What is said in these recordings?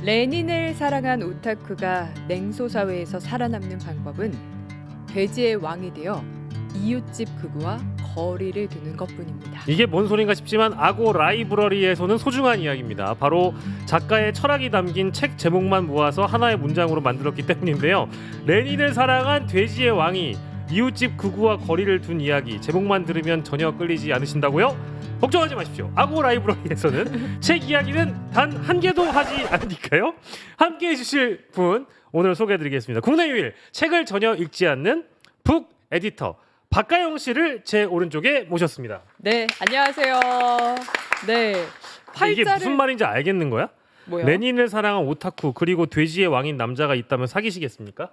레닌을 사랑한 오타쿠가 냉소 사회에서 살아남는 방법은 돼지의 왕이 되어 이웃집 극우와 거리를 두는 것뿐입니다. 이게 뭔 소린가 싶지만 아고 라이브러리에서는 소중한 이야기입니다. 바로 작가의 철학이 담긴 책 제목만 모아서 하나의 문장으로 만들었기 때문인데요. 레닌을 사랑한 돼지의 왕이 이웃집 극우와 거리를 둔 이야기, 제목만 들으면 전혀 끌리지 않으신다고요? 걱정하지 마십시오. 아고 라이브러리에서는 책 이야기는 단 한 개도 하지 않으니까요. 함께 해주실 분 오늘 소개해드리겠습니다. 국내 유일 책을 전혀 읽지 않는 북 에디터 박가영 씨를 제 오른쪽에 모셨습니다. 네, 안녕하세요. 네, 이게 무슨 말인지 알겠는 거야? 뭐요? 레닌을 사랑한 오타쿠 그리고 돼지의 왕인 남자가 있다면 사귀시겠습니까?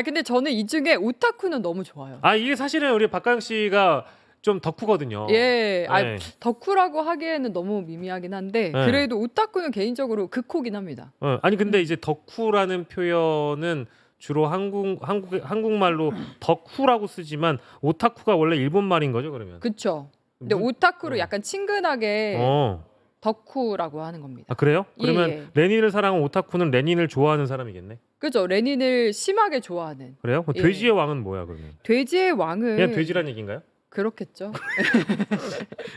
근데 저는 이 중에 오타쿠는 너무 좋아요. 이게 사실은 우리 박가영 씨가 좀 덕후거든요. 예, 네. 덕후라고 하기에는 너무 미미하긴 한데 네. 그래도 오타쿠는 개인적으로 극호긴 합니다. 아니 근데 이제 덕후라는 표현은 주로 한국말로 덕후라고 쓰지만 오타쿠가 원래 일본 말인 거죠, 그러면? 그렇죠. 근데 오타쿠로 약간 친근하게 덕후라고 하는 겁니다. 그래요? 그러면 예. 레닌을 사랑하는 오타쿠는 레닌을 좋아하는 사람이겠네. 그죠? 레닌을 심하게 좋아하는. 그래요? 그럼 예. 돼지의 왕은 뭐야, 그러면? 돼지의 왕은 그냥 돼지란 얘기인가요? 그렇겠죠.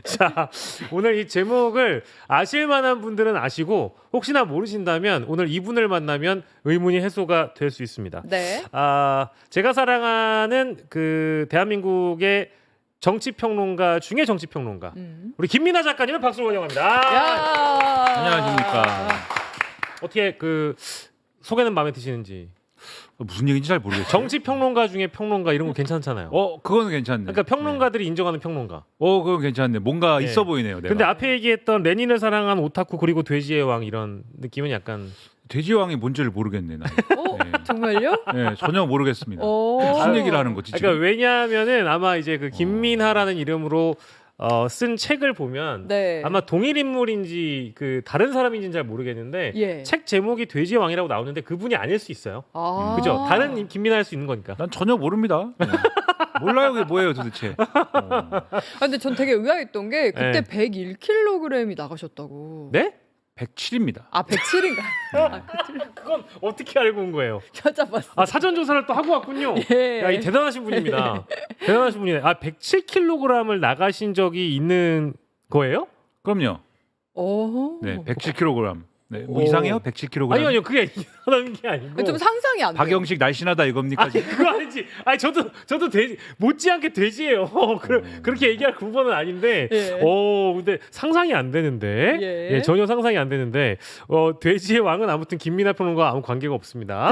자, 오늘 이 제목을 아실 만한 분들은 아시고 혹시나 모르신다면 오늘 이분을 만나면 의문이 해소가 될 수 있습니다. 네. 제가 사랑하는 그 대한민국의 정치평론가 중에 정치평론가 우리 김민하 작가님을 박수로 환영합니다. 안녕하십니까. 어떻게 그 소개는 마음에 드시는지? 무슨 얘기인지 잘 모르겠어요. 정치평론가 중에 평론가 이런 거 괜찮잖아요. 그건 괜찮네. 그러니까 평론가들이 인정하는 평론가. 그건 괜찮네. 뭔가 네. 있어 보이네요. 내가. 근데 앞에 얘기했던 레닌을 사랑한 오타쿠 그리고 돼지의 왕 이런 느낌은 약간 돼지왕이 뭔지를 모르겠네. 나. 네. 정말요? 네, 전혀 모르겠습니다. 오. 무슨 얘기를 하는 거지? 그러니까 지금? 왜냐하면은 아마 이제 그 김민하라는 이름으로 쓴 책을 보면 네. 아마 동일 인물인지 그 다른 사람인지는 잘 모르겠는데 예. 책 제목이 돼지의 왕이라고 나오는데 그분이 아닐 수 있어요. 그죠? 다른 김민하일 수 있는 거니까. 난 전혀 모릅니다. 네. 몰라요, 그게 뭐예요, 도대체? 근데 전 되게 의아했던 게 그때 네. 101kg이 나가셨다고. 네? 107입니다. 107인가? 그건 어떻게 알고 온 거예요? 여쭤봤어요. 사전 조사를 또 하고 왔군요. 예. 야, 이 대단하신 분입니다. 대단하신 분이네. 107kg을 나가신 적이 있는 거예요? 그럼요. 오. 네, 107kg. 네, 뭐 오. 이상해요? 107kg? 아니요, 그게 이상한 게 아니고. 좀 상상이 안 돼요. 박영식 날씬하다 이겁니까? 지금? 그거 아니지. 저도 돼지 못지않게 돼지예요. 그렇게 얘기할 구분은 아닌데. 예. 근데 상상이 안 되는데. 예. 전혀 상상이 안 되는데. 돼지의 왕은 아무튼 김민하 평론가와 아무 관계가 없습니다.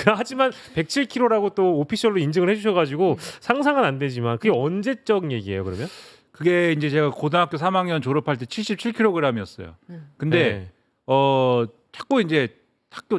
하지만 107kg라고 또 오피셜로 인증을 해주셔가지고 상상은 안 되지만 그게 언제적 얘기예요, 그러면? 그게 이제 제가 고등학교 3학년 졸업할 때 77kg이었어요. 근데 네. 자꾸 이제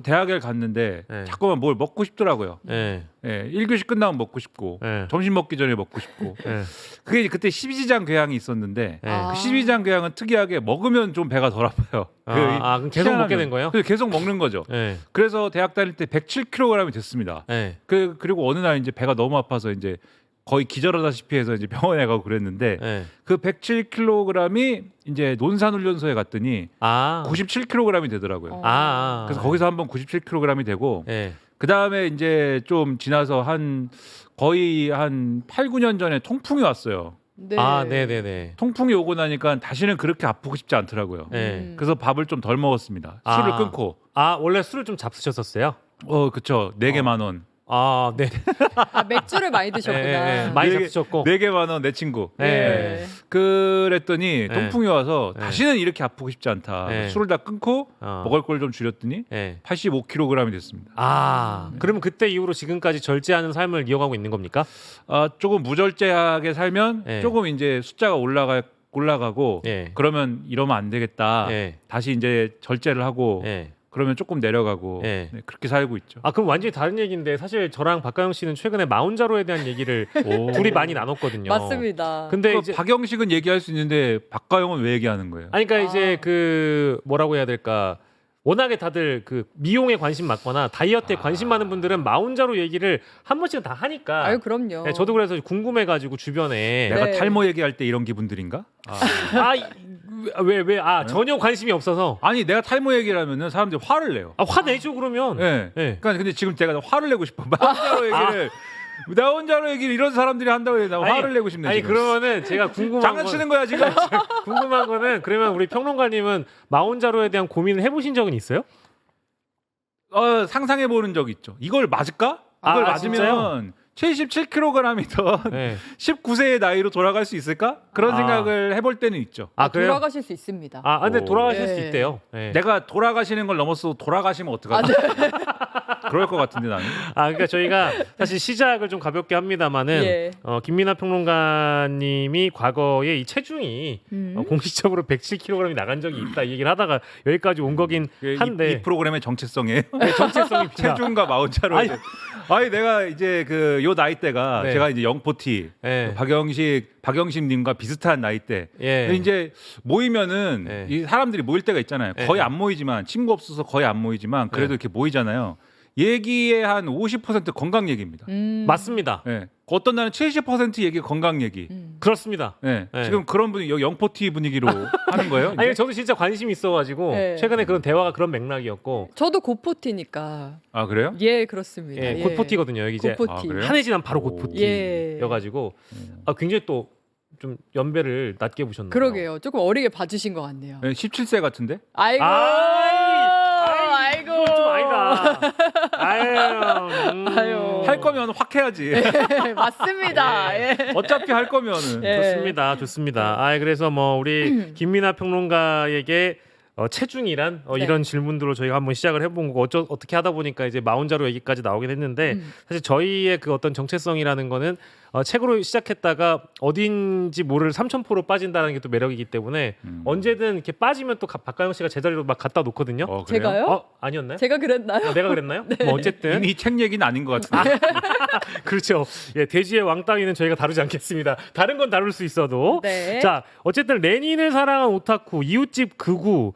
대학에 갔는데 네. 자꾸만 뭘 먹고 싶더라고요. 네. 1교시 끝나면 먹고 싶고 네. 점심 먹기 전에 먹고 싶고 네. 그게 이제 그때 12지장 궤양이 있었는데 네. 그 12지장 궤양은 특이하게 먹으면 좀 배가 덜 아파요. 그럼 계속 먹게 된 거예요? 그래서 계속 먹는 거죠. 네. 그래서 대학 다닐 때 107kg이 됐습니다. 네. 그리고 어느 날 이제 배가 너무 아파서 이제 거의 기절하다시피 해서 이제 병원에 가고 그랬는데 네. 그 107kg이 이제 논산훈련소에 갔더니 97kg이 되더라고요. 그래서 거기서 한번 97kg이 되고 네. 그 다음에 이제 좀 지나서 거의 한 8, 9년 전에 통풍이 왔어요. 네. 네네네. 통풍이 오고 나니까 다시는 그렇게 아프고 싶지 않더라고요. 네. 그래서 밥을 좀 덜 먹었습니다. 술을 끊고. 원래 술을 좀 잡수셨었어요? 그쵸. 4개만 원. 네. 맥주를 많이 드셨구나. 많이 잡수셨고. 4개만 원 내 친구. 네. 그랬더니 네. 통풍이 와서 네. 다시는 이렇게 아프고 싶지 않다. 네. 술을 다 끊고 먹을 걸 좀 줄였더니 네. 85kg이 됐습니다. 그러면 그때 이후로 지금까지 절제하는 삶을 이어가고 있는 겁니까? 조금 무절제하게 살면 네. 조금 이제 숫자가 올라가고 네. 그러면 이러면 안 되겠다. 네. 다시 이제 절제를 하고 네. 그러면 조금 내려가고 네. 그렇게 살고 있죠. 그럼 완전히 다른 얘기인데 사실 저랑 박가영 씨는 최근에 마운자로에 대한 얘기를 둘이 많이 나눴거든요. 맞습니다. 근데 이제 박영식은 얘기할 수 있는데 박가영은 왜 얘기하는 거예요? 그러니까 이제 그 뭐라고 해야 될까? 워낙에 다들 그 미용에 관심 많거나 다이어트에 관심 많은 분들은 마운자로 얘기를 한 번씩은 다 하니까. 아유 그럼요. 네, 저도 그래서 궁금해가지고 주변에 내가 네. 탈모 얘기할 때 이런 기분들인가? 왜 전혀 관심이 없어서. 아니 내가 탈모 얘기를 하면은 사람들이 화를 내요. 화내죠 그러면. 네. 그러니까 근데 지금 제가 화를 내고 싶어. 나 혼자로 얘기를 이런 사람들이 한다고 해서 화를 내고 싶네. 아니 지금. 그러면은 제가 궁금한 장난치는 거야 지금. 궁금한 거는 그러면 우리 평론가님은 마혼자로에 대한 고민을 해보신 적은 있어요? 상상해 보는 적 있죠. 이걸 맞을까? 이걸 맞으면 진짜요? 77kg이던 네. 19세의 나이로 돌아갈 수 있을까? 그런 생각을 해볼 때는 있죠. 그래요? 돌아가실 수 있습니다. 근데 돌아가실 수 네. 있대요. 네. 내가 돌아가시는 걸 넘어서 돌아가시면 어떡하지? 그럴 것 같은데 나는. 그러니까 저희가 사실 시작을 좀 가볍게 합니다만은 예. 김민아 평론가님이 과거에 이 체중이 공식적으로 107kg이 나간 적이 있다 이 얘기를 하다가 여기까지 온 거긴 한데 이 프로그램의 정체성이에요. 네, 정체성입니다. 체중과 마운차로. 아니 내가 이제 요 나이 대가 네. 제가 이제 영포티 네. 박영식님과 비슷한 나이 대. 예. 근데 이제 모이면은 네. 이 사람들이 모일 때가 있잖아요. 네. 거의 안 모이지만 친구 없어서 거의 안 모이지만 그래도 네. 이렇게 모이잖아요. 얘기의 한 50% 건강 얘기입니다. 맞습니다. 네. 어떤 날은 70% 얘기 건강 얘기. 그렇습니다. 네. 네. 지금 그런 분이 영포티 분위기로 하는 거예요? 이제? 아니 저도 진짜 관심이 있어가지고 네. 최근에 그런 대화가 그런 맥락이었고 저도 고포티니까. 아 그래요? 예, 그렇습니다. 예, 곧포티거든요. 여기 이제 곧포티. 그래요? 한해지난 바로 오. 곧포티여가지고 굉장히 또 좀 연배를 낮게 보셨나요? 그러게요. 조금 어리게 봐주신 것 같네요. 네, 17세 같은데? 아이고. 아이고 좀 아니다. 아유. 할 거면 확 해야지. 맞습니다. 예. 어차피 할 거면은. 예. 좋습니다. 그래서 뭐 우리 김민아 평론가에게 체중이란 네. 이런 질문들로 저희가 한번 시작을 해본 거고 어떻게 하다 보니까 이제 마혼자로 얘기까지 나오긴 했는데 사실 저희의 그 어떤 정체성이라는 거는 책으로 시작했다가 어딘지 모를 삼천포로 빠진다는 게 또 매력이기 때문에 언제든 이렇게 빠지면 또 박가영 씨가 제자리로 막 갖다 놓거든요. 그래요? 제가요? 아니었나요? 제가 그랬나요? 내가 그랬나요? 뭐 어쨌든 이미 책 얘기는 아닌 것 같은데. 그렇죠. 예, 돼지의 왕따위는 저희가 다루지 않겠습니다. 다른 건 다룰 수 있어도. 네. 자, 어쨌든 레닌을 사랑한 오타쿠, 이웃집 극우,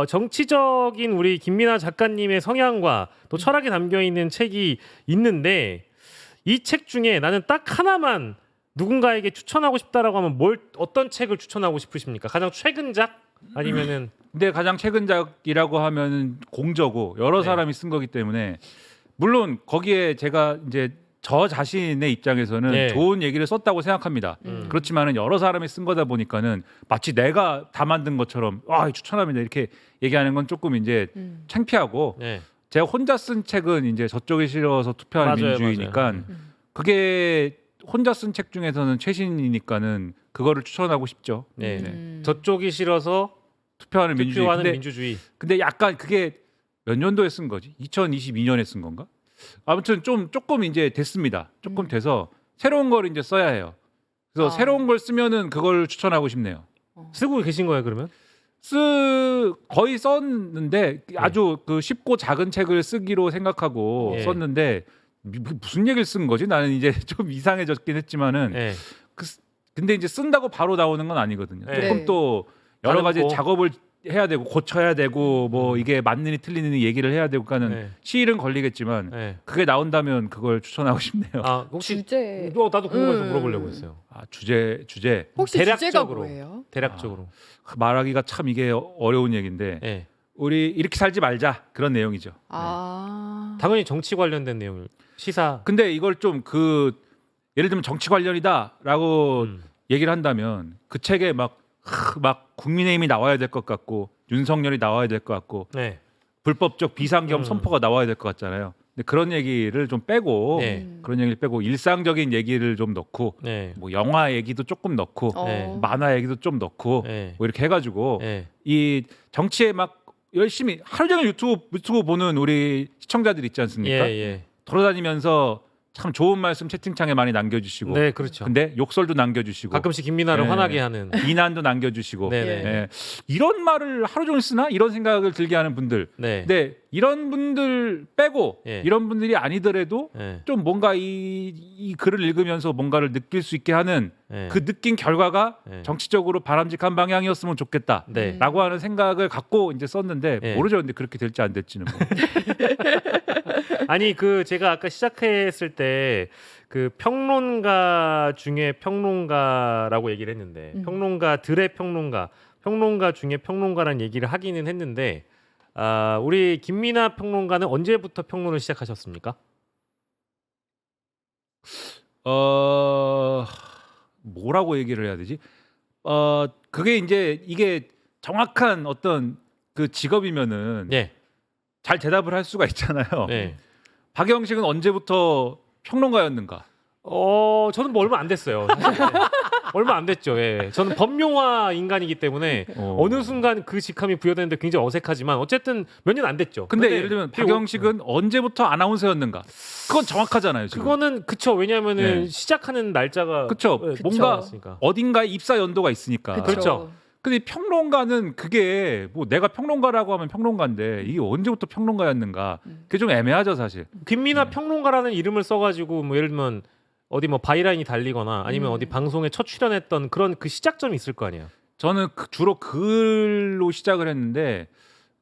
정치적인 우리 김민아 작가님의 성향과 또 철학이 담겨 있는 책이 있는데 이 책 중에 나는 딱 하나만 누군가에게 추천하고 싶다라고 하면 어떤 책을 추천하고 싶으십니까? 가장 최근작 아니면은 근데 가장 최근작이라고 하면 공저고 여러 네. 사람이 쓴 거기 때문에 물론 거기에 제가 이제 저 자신의 입장에서는 네. 좋은 얘기를 썼다고 생각합니다. 그렇지만은 여러 사람이 쓴 거다 보니까는 마치 내가 다 만든 것처럼 추천합니다 이렇게 얘기하는 건 조금 이제 창피하고 네. 제가 혼자 쓴 책은 이제 저쪽이 싫어서 투표하는 맞아요, 민주주의니까 맞아요. 그게 혼자 쓴 책 중에서는 최신이니까는 그거를 추천하고 싶죠. 네. 저쪽이 싫어서 투표하는 투표하는 민주주의. 민주주의. 근데 약간 그게 몇 년도에 쓴 거지? 2022년에 쓴 건가? 아무튼 조금 이제 됐습니다. 조금 돼서 새로운 걸 이제 써야 해요. 그래서 새로운 걸 쓰면은 그걸 추천하고 싶네요. 쓰고 계신 거예요, 그러면? 거의 썼는데 아주 그 쉽고 작은 책을 쓰기로 생각하고 예. 썼는데 무슨 얘기를 쓴 거지? 나는 이제 좀 이상해졌긴 했지만은 네. 근데 이제 쓴다고 바로 나오는 건 아니거든요. 네. 조금 또 여러 가지 다듬고. 작업을 해야 되고 고쳐야 되고 뭐 이게 맞느니 틀리느니 얘기를 해야 되고 가는 네. 시일은 걸리겠지만 네. 그게 나온다면 그걸 추천하고 싶네요. 혹시 주제. 나도 궁금해서 물어보려고 했어요. 주제 혹시 주제가 대략적으로. 뭐예요? 대략적으로. 말하기가 참 이게 어려운 얘기인데 네. 우리 이렇게 살지 말자 그런 내용이죠. 당연히 정치 관련된 내용을 시사. 근데 이걸 좀 예를 들면 정치 관련이다라고 얘기를 한다면 그 책에 막 국민의힘이 나와야 될 것 같고 윤석열이 나와야 될 것 같고 네. 불법적 비상경 선포가 나와야 될 것 같잖아요. 근데 그런 얘기를 좀 빼고 네. 그런 얘기를 빼고 일상적인 얘기를 좀 넣고 네. 뭐 영화 얘기도 조금 넣고 네. 만화 얘기도 좀 넣고 네. 뭐 이렇게 해가지고 네. 이 정치에 막 열심히 하루 종일 유튜브 보는 우리 시청자들 있지 않습니까? 예. 돌아다니면서 참 좋은 말씀 채팅창에 많이 남겨주시고 네, 그렇죠. 근데 욕설도 남겨주시고 가끔씩 김민아를 네. 화나게 하는. 비난도 남겨주시고 네네. 예. 이런 말을 하루 종일 쓰나 이런 생각을 들게 하는 분들. 네. 근데 이런 분들 빼고 예. 이런 분들이 아니더라도 네. 좀 뭔가 이 글을 읽으면서 뭔가를 느낄 수 있게 하는 네. 그 느낀 결과가 네. 정치적으로 바람직한 방향이었으면 좋겠다. 네. 라고 하는 생각을 갖고 이제 썼는데 예. 모르죠. 근데 그렇게 될지 안 될지는 뭐. 아니 제가 아까 시작했을 때 그 평론가 중에 평론가라고 얘기를 했는데 평론가들의 평론가 평론가 중에 평론가라는 얘기를 하기는 했는데 우리 김민하 평론가는 언제부터 평론을 시작하셨습니까? 뭐라고 얘기를 해야 되지? 그게 이제 이게 정확한 어떤 그 직업이면은 예. 잘 대답을 할 수가 있잖아요. 네. 박영식은 언제부터 평론가였는가? 저는 뭐 얼마 안 됐어요. 사실. 얼마 안 됐죠. 예. 저는 법용화 인간이기 때문에 어느 순간 그 직함이 부여되는데 굉장히 어색하지만 어쨌든 몇 년 안 됐죠. 근데 예를 들면 박영식은 언제부터 아나운서였는가? 그건 정확하잖아요. 지금. 그거는 그쵸. 왜냐하면은 네. 시작하는 날짜가 그쵸. 예, 뭔가 있으니까. 어딘가에 입사 연도가 있으니까. 그렇죠. 근데 평론가는 그게 뭐 내가 평론가라고 하면 평론가인데 이게 언제부터 평론가였는가? 그게 좀 애매하죠, 사실. 김민하 네. 평론가라는 이름을 써가지고 뭐 예를 들면 어디 뭐 바이라인이 달리거나 아니면 어디 방송에 첫 출연했던 그런 그 시작점이 있을 거 아니에요. 저는 주로 글로 시작을 했는데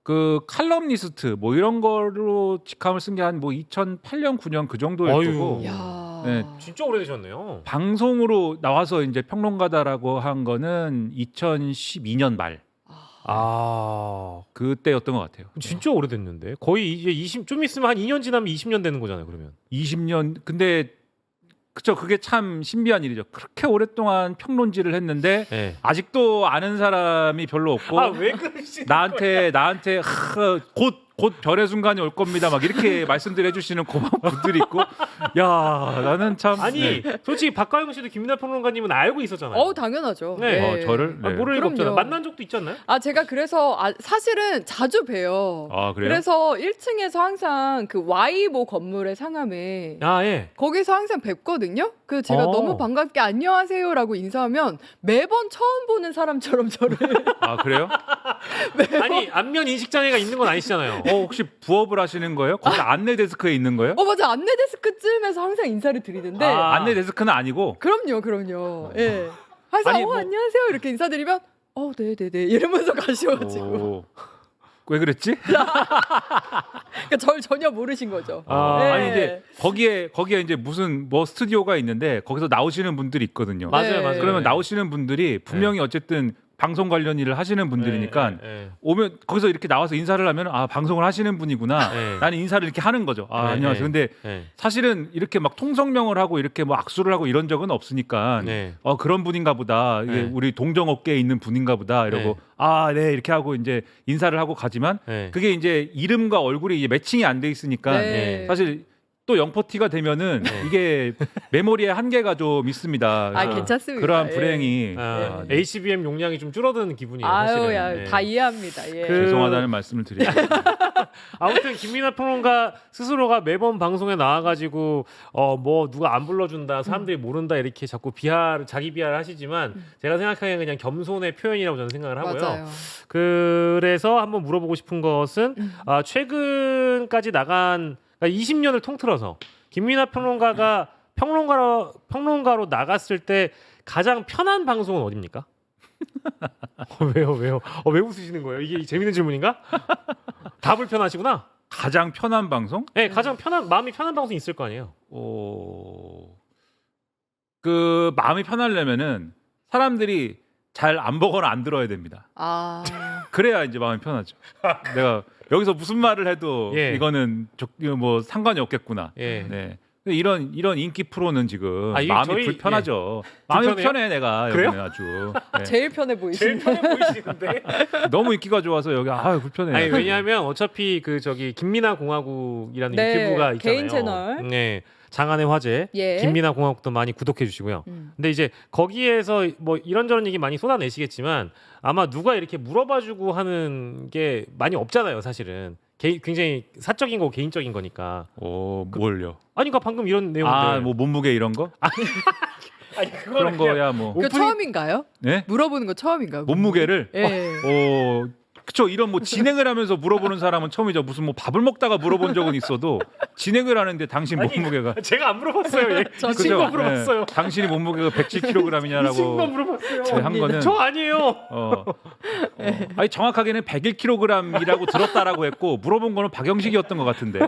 그 칼럼니스트 뭐 이런 거로 직함을 쓴 게 한 뭐 2008년 9년 그 정도일 어휴. 거고 야. 네. 진짜 오래되셨네요. 방송으로 나와서 이제 평론가다라고 한 거는 2012년 말 아 그때였던 것 같아요. 진짜 오래됐는데 거의 이제 20 좀 있으면 한 2년 지나면 20년 되는 거잖아요. 그러면 20년 근데 그쵸 그게 참 신비한 일이죠. 그렇게 오랫동안 평론지를 했는데 네. 아직도 아는 사람이 별로 없고 아왜 그러시는 나한테 곧 별의 순간이 올 겁니다. 막 이렇게 말씀들 해주시는 고마운 분들이 있고, 야 나는 참 아니 네. 솔직히 박가영 씨도 김민하 평론가님은 알고 있었잖아요. 당연하죠. 네. 저를 네. 모를 리가 그럼요. 없잖아요. 만난 적도 있지 않나요? 제가 그래서 사실은 자주 봬요. 아 그래요? 그래서 1층에서 항상 그 Y모 건물의 상암에 아 예. 거기서 항상 뵙거든요. 그 제가 너무 반갑게 안녕하세요라고 인사하면 매번 처음 보는 사람처럼 저를 아 그래요? 아니 안면 인식 장애가 있는 건 아니시잖아요. 혹시 부업을 하시는 거예요? 거기 안내 데스크에 있는 거예요? 맞아 안내 데스크쯤에서 항상 인사를 드리는데 안내 데스크는 아니고. 그럼요. 예. 항상 아니, 뭐- 안녕하세요 이렇게 인사드리면 네네네 이러면서 가셔가지고 오. 왜 그랬지? 그러니까 절 전혀 모르신 거죠. 네. 아니 이제 거기에 이제 무슨 뭐 스튜디오가 있는데 거기서 나오시는 분들이 있거든요. 맞아요, 네. 맞아요. 그러면 나오시는 분들이 분명히 어쨌든 방송 관련 일을 하시는 분들이니까 네. 오면 거기서 이렇게 나와서 인사를 하면 방송을 하시는 분이구나. 네. 나는 인사를 이렇게 하는 거죠. 네, 안녕하세요. 근데 네. 사실은 이렇게 막 통성명을 하고 이렇게 뭐 악수를 하고 이런 적은 없으니까 네. 그런 분인가 보다. 이게 네. 우리 동정업계에 있는 분인가 보다. 이러고 네 이렇게 하고 이제 인사를 하고 가지만 네. 그게 이제 이름과 얼굴이 이제 매칭이 안 돼 있으니까 네. 사실 또 영포티가 되면은 이게 메모리에 한계가 좀 있습니다. 그래서 괜찮습니다. 그러한 예. 불행이 네. HBM 용량이 좀 줄어드는 기분이에요. 사실은. 아유, 네. 다 이해합니다. 예. 죄송하다는 말씀을 드리고 아무튼 김민하 평론가 스스로가 매번 방송에 나와가지고 뭐 누가 안 불러준다, 사람들이 모른다 이렇게 자꾸 자기 비하를 하시지만 제가 생각하기엔 그냥 겸손의 표현이라고 저는 생각을 하고요. 맞아요. 그래서 한번 물어보고 싶은 것은 최근까지 나간 20년을 통틀어서 김민하 평론가가 평론가로 나갔을 때 가장 편한 방송은 어디입니까? 왜요? 왜 웃으시는 거예요? 이게 재밌는 질문인가? 다 불편하시구나. 가장 편한 방송? 네, 가장 마음이 편한 방송이 있을 거 아니에요. 그 마음이 편하려면은 사람들이 잘 안 보거나 안 들어야 됩니다. 그래야 이제 마음이 편하죠. 내가 여기서 무슨 말을 해도 이거는 뭐 상관이 없겠구나. 예. 네. 이런 인기 프로는 지금 마음이 저희- 불편하죠. 마음이 불편해요? 편해 내가 그래요? 여기는 아주. 네. 제일 편해 보이시네. 제일 편해 보이시는데. 너무 인기가 좋아서 여기 불편해. 아니 왜냐하면 어차피 김민하 공화국이라는 네, 유튜브가 있잖아요. 개인 채널. 네. 장안의 화제, 예. 김민하 공화국도 많이 구독해 주시고요. 근데 이제 거기에서 뭐 이런저런 얘기 많이 쏟아내시겠지만 아마 누가 이렇게 물어봐주고 하는 게 많이 없잖아요, 사실은. 굉장히 사적인 거고 개인적인 거니까. 뭘요? 아니 그러니까 방금 이런 내용들. 뭐 몸무게 이런 거? 아니 그런 거야 뭐. 그 처음인가요? 네? 물어보는 거 처음인가요? 몸무게를? 예. 그쵸. 이런 뭐 진행을 하면서 물어보는 사람은 처음이죠. 무슨 뭐 밥을 먹다가 물어본 적은 있어도 진행을 하는데 당신 몸무게가 제가 안 물어봤어요. 이 그죠? 친구가 물어봤어요. 네. 당신이 몸무게가 107kg이냐라고 이 친구가 물어봤어요. 한 거는 저 아니에요. 아니 정확하게는 101kg이라고 들었다라고 했고 물어본 거는 박영식이었던 것 같은데.